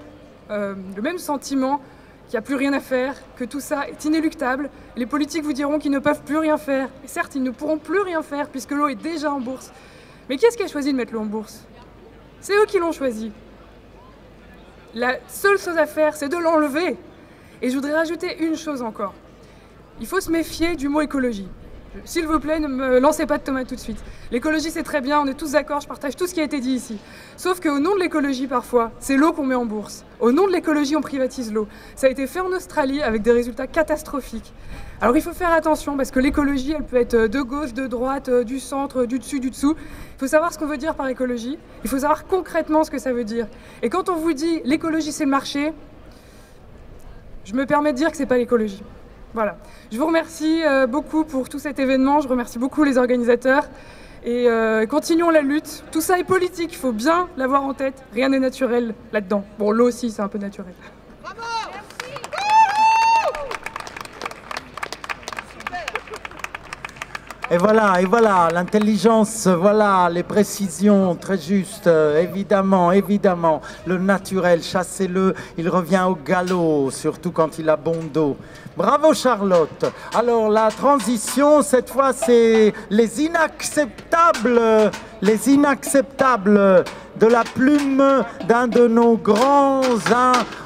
sentiment qu'il n'y a plus rien à faire, que tout ça est inéluctable. Les politiques vous diront qu'ils ne peuvent plus rien faire. Et certes, ils ne pourront plus rien faire puisque l'eau est déjà en bourse. Mais qui est-ce qui a choisi de mettre l'eau en bourse? C'est eux qui l'ont choisi. La seule chose à faire, c'est de l'enlever. Et je voudrais rajouter une chose encore. Il faut se méfier du mot écologie. S'il vous plaît, ne me lancez pas de tomates tout de suite. L'écologie, c'est très bien, on est tous d'accord, je partage tout ce qui a été dit ici. Sauf qu'au nom de l'écologie, parfois, c'est l'eau qu'on met en bourse. Au nom de l'écologie, on privatise l'eau. Ça a été fait en Australie avec des résultats catastrophiques. Alors il faut faire attention parce que l'écologie, elle peut être de gauche, de droite, du centre, du dessus, du dessous. Il faut savoir ce qu'on veut dire par écologie. Il faut savoir concrètement ce que ça veut dire. Et quand on vous dit l'écologie, c'est le marché, je me permets de dire que c'est pas l'écologie. Voilà. Je vous remercie beaucoup pour tout cet événement. Je remercie beaucoup les organisateurs. Et continuons la lutte. Tout ça est politique, il faut bien l'avoir en tête. Rien n'est naturel là-dedans. Bon, l'eau aussi, c'est un peu naturel. Bravo! Et voilà, l'intelligence, voilà, les précisions très justes, évidemment, le naturel, chassez-le, il revient au galop, surtout quand il a bon dos. Bravo Charlotte. Alors la transition, cette fois, c'est les inacceptables de la plume d'un de nos grands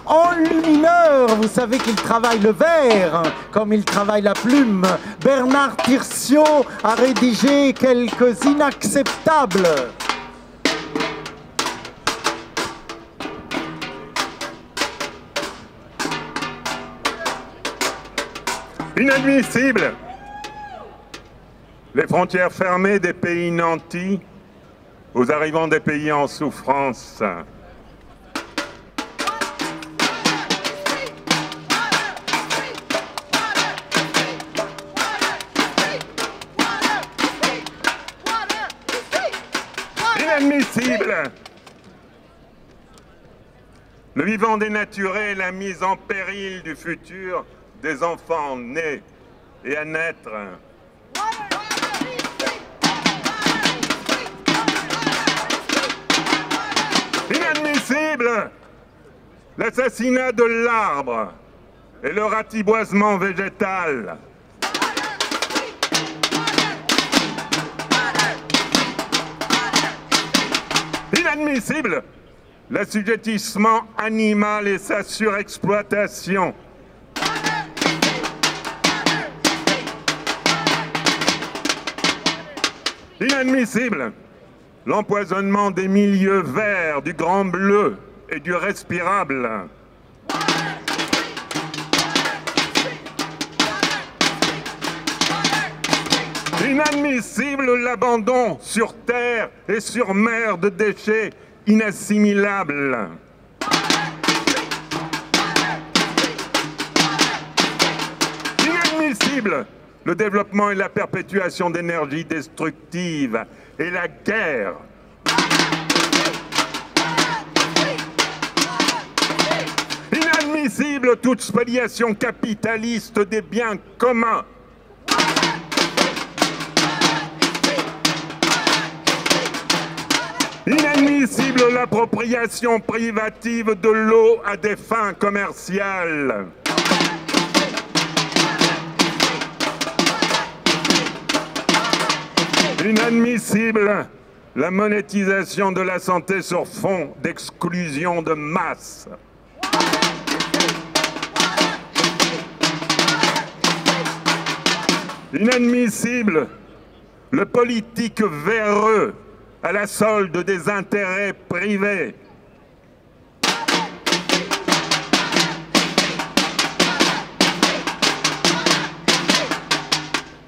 enlumineurs. Vous savez qu'il travaille le verre comme il travaille la plume. Bernard Tirciot a rédigé quelques inacceptables. Inadmissible! Les frontières fermées des pays nantis aux arrivants des pays en souffrance. Inadmissible! Le vivant dénaturé et la mise en péril du futur des enfants nés et à naître. Inadmissible! L'assassinat de l'arbre et le ratiboisement végétal. Inadmissible! L'assujettissement animal et sa surexploitation. Inadmissible, l'empoisonnement des milieux verts, du grand bleu et du respirable. Inadmissible l'abandon sur terre et sur mer de déchets inassimilables. Inadmissible le développement et la perpétuation d'énergies destructives et la guerre. Inadmissible toute spoliation capitaliste des biens communs. Inadmissible l'appropriation privative de l'eau à des fins commerciales. Inadmissible la monétisation de la santé sur fond d'exclusion de masse. Inadmissible le politique véreux à la solde des intérêts privés.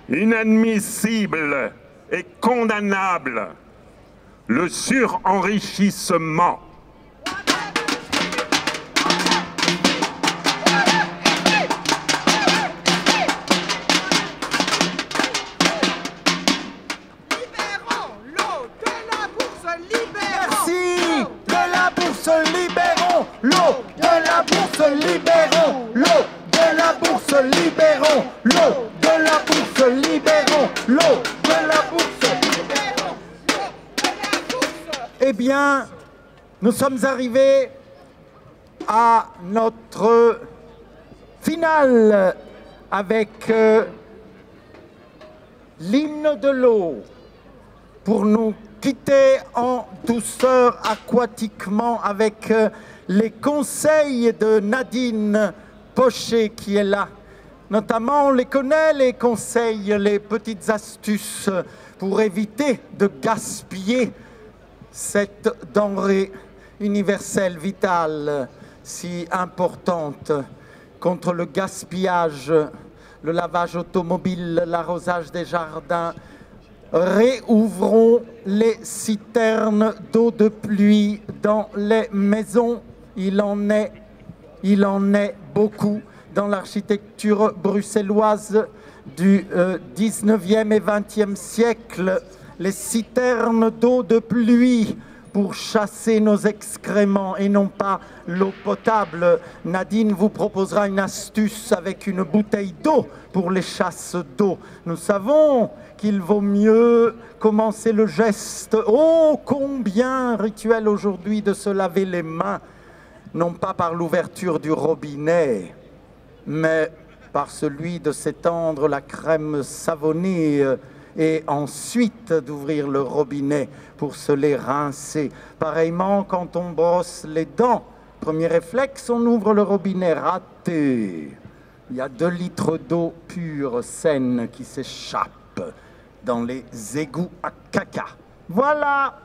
Inadmissible et condamnable le surenrichissement. L'eau de la bourse, libérons l'eau de la bourse, libérons l'eau de la bourse, libérons l'eau de la bourse, libérons l'eau de la bourse. Eh bien, nous sommes arrivés à notre finale avec l'hymne de l'eau pour nous quitter en douceur aquatiquement avec les conseils de Nadine Pochet qui est là. Notamment, on les connaît, les conseils, les petites astuces pour éviter de gaspiller cette denrée universelle, vitale, si importante contre le gaspillage, le lavage automobile, l'arrosage des jardins. Réouvrons les citernes d'eau de pluie dans les maisons. Il en est beaucoup dans l'architecture bruxelloise du 19e et 20e siècle. Les citernes d'eau de pluie pour chasser nos excréments et non pas l'eau potable. Nadine vous proposera une astuce avec une bouteille d'eau pour les chasses d'eau. Nous savons qu'il vaut mieux commencer le geste, oh combien rituel aujourd'hui, de se laver les mains, non pas par l'ouverture du robinet, mais par celui de s'étendre la crème savonnée et ensuite d'ouvrir le robinet pour se les rincer. Pareillement, quand on brosse les dents, premier réflexe, on ouvre le robinet, raté. Il y a 2 litres d'eau pure, saine, qui s'échappent dans les égouts à caca. Voilà.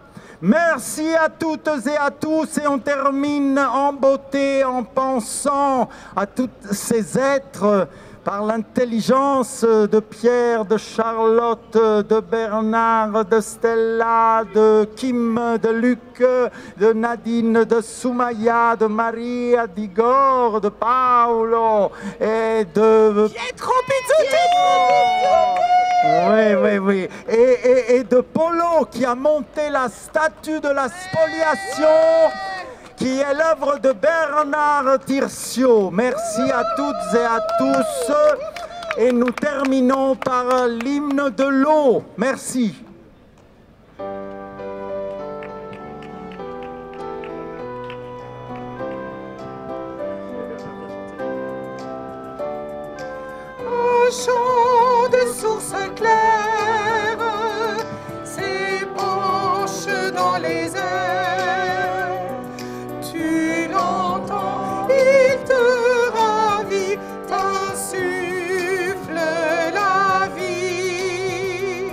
Merci à toutes et à tous, et on termine en beauté en pensant à tous ces êtres par l'intelligence de Pierre, de Charlotte, de Bernard, de Stella, de Kim, de Luc, de Nadine, de Soumaya, de Maria, d'Igor, de Paolo et de Pietro Pizzuti. Oui. Et de Polo qui a monté la statue de la spoliation, qui est l'œuvre de Bernard Tirsiot. Merci à toutes et à tous. Et nous terminons par l'hymne de l'eau. Merci. Un chant de source claire s'épanche dans les airs. Tu l'entends, il te ravit, t'insuffle la vie.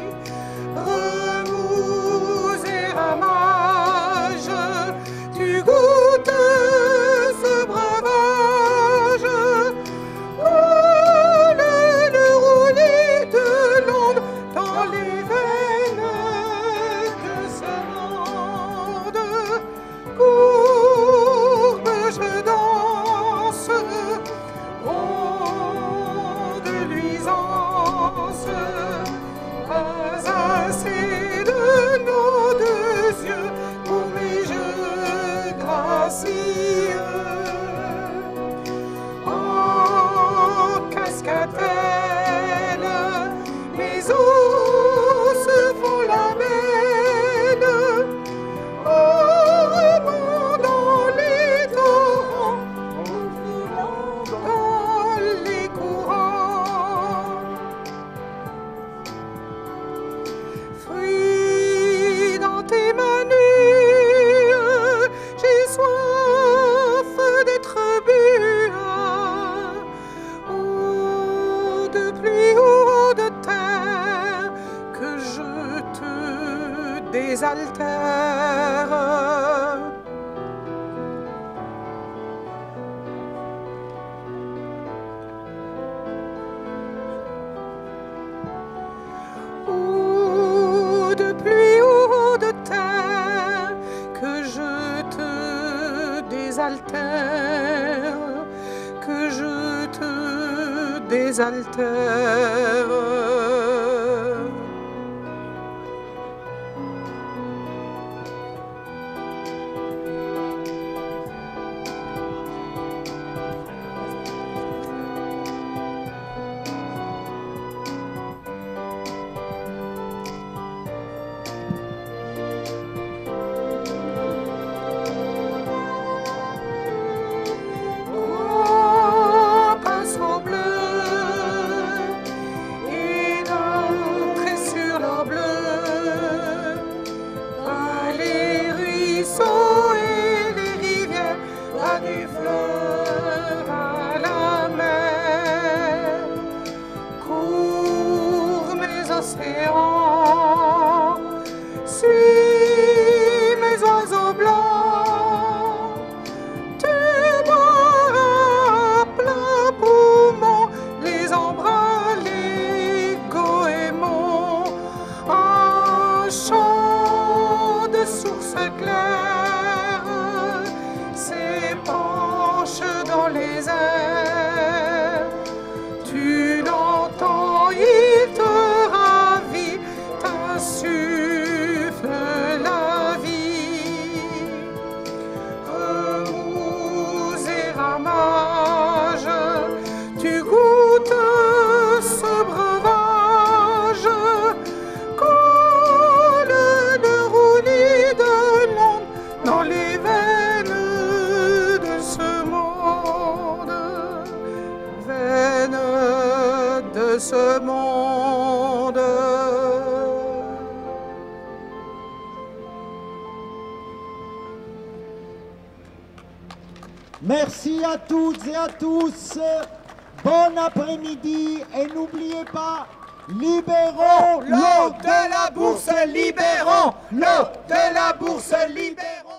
altère, que je te désaltère. Suis mes oiseaux blancs, tu bois à plein poumon les embruns, les goémons, un chant de source claire s'épanche dans les airs. Tu l'entends, il te ravit, t'insuffle la vie. Remous et ramage, tu goûtes ce breuvage, coule le roulis de l'onde dans les veines de ce monde, veines de ce monde. Merci à toutes et à tous. Bon après-midi et n'oubliez pas, libérons l'eau de la bourse, libérons l'eau de la bourse, libérons.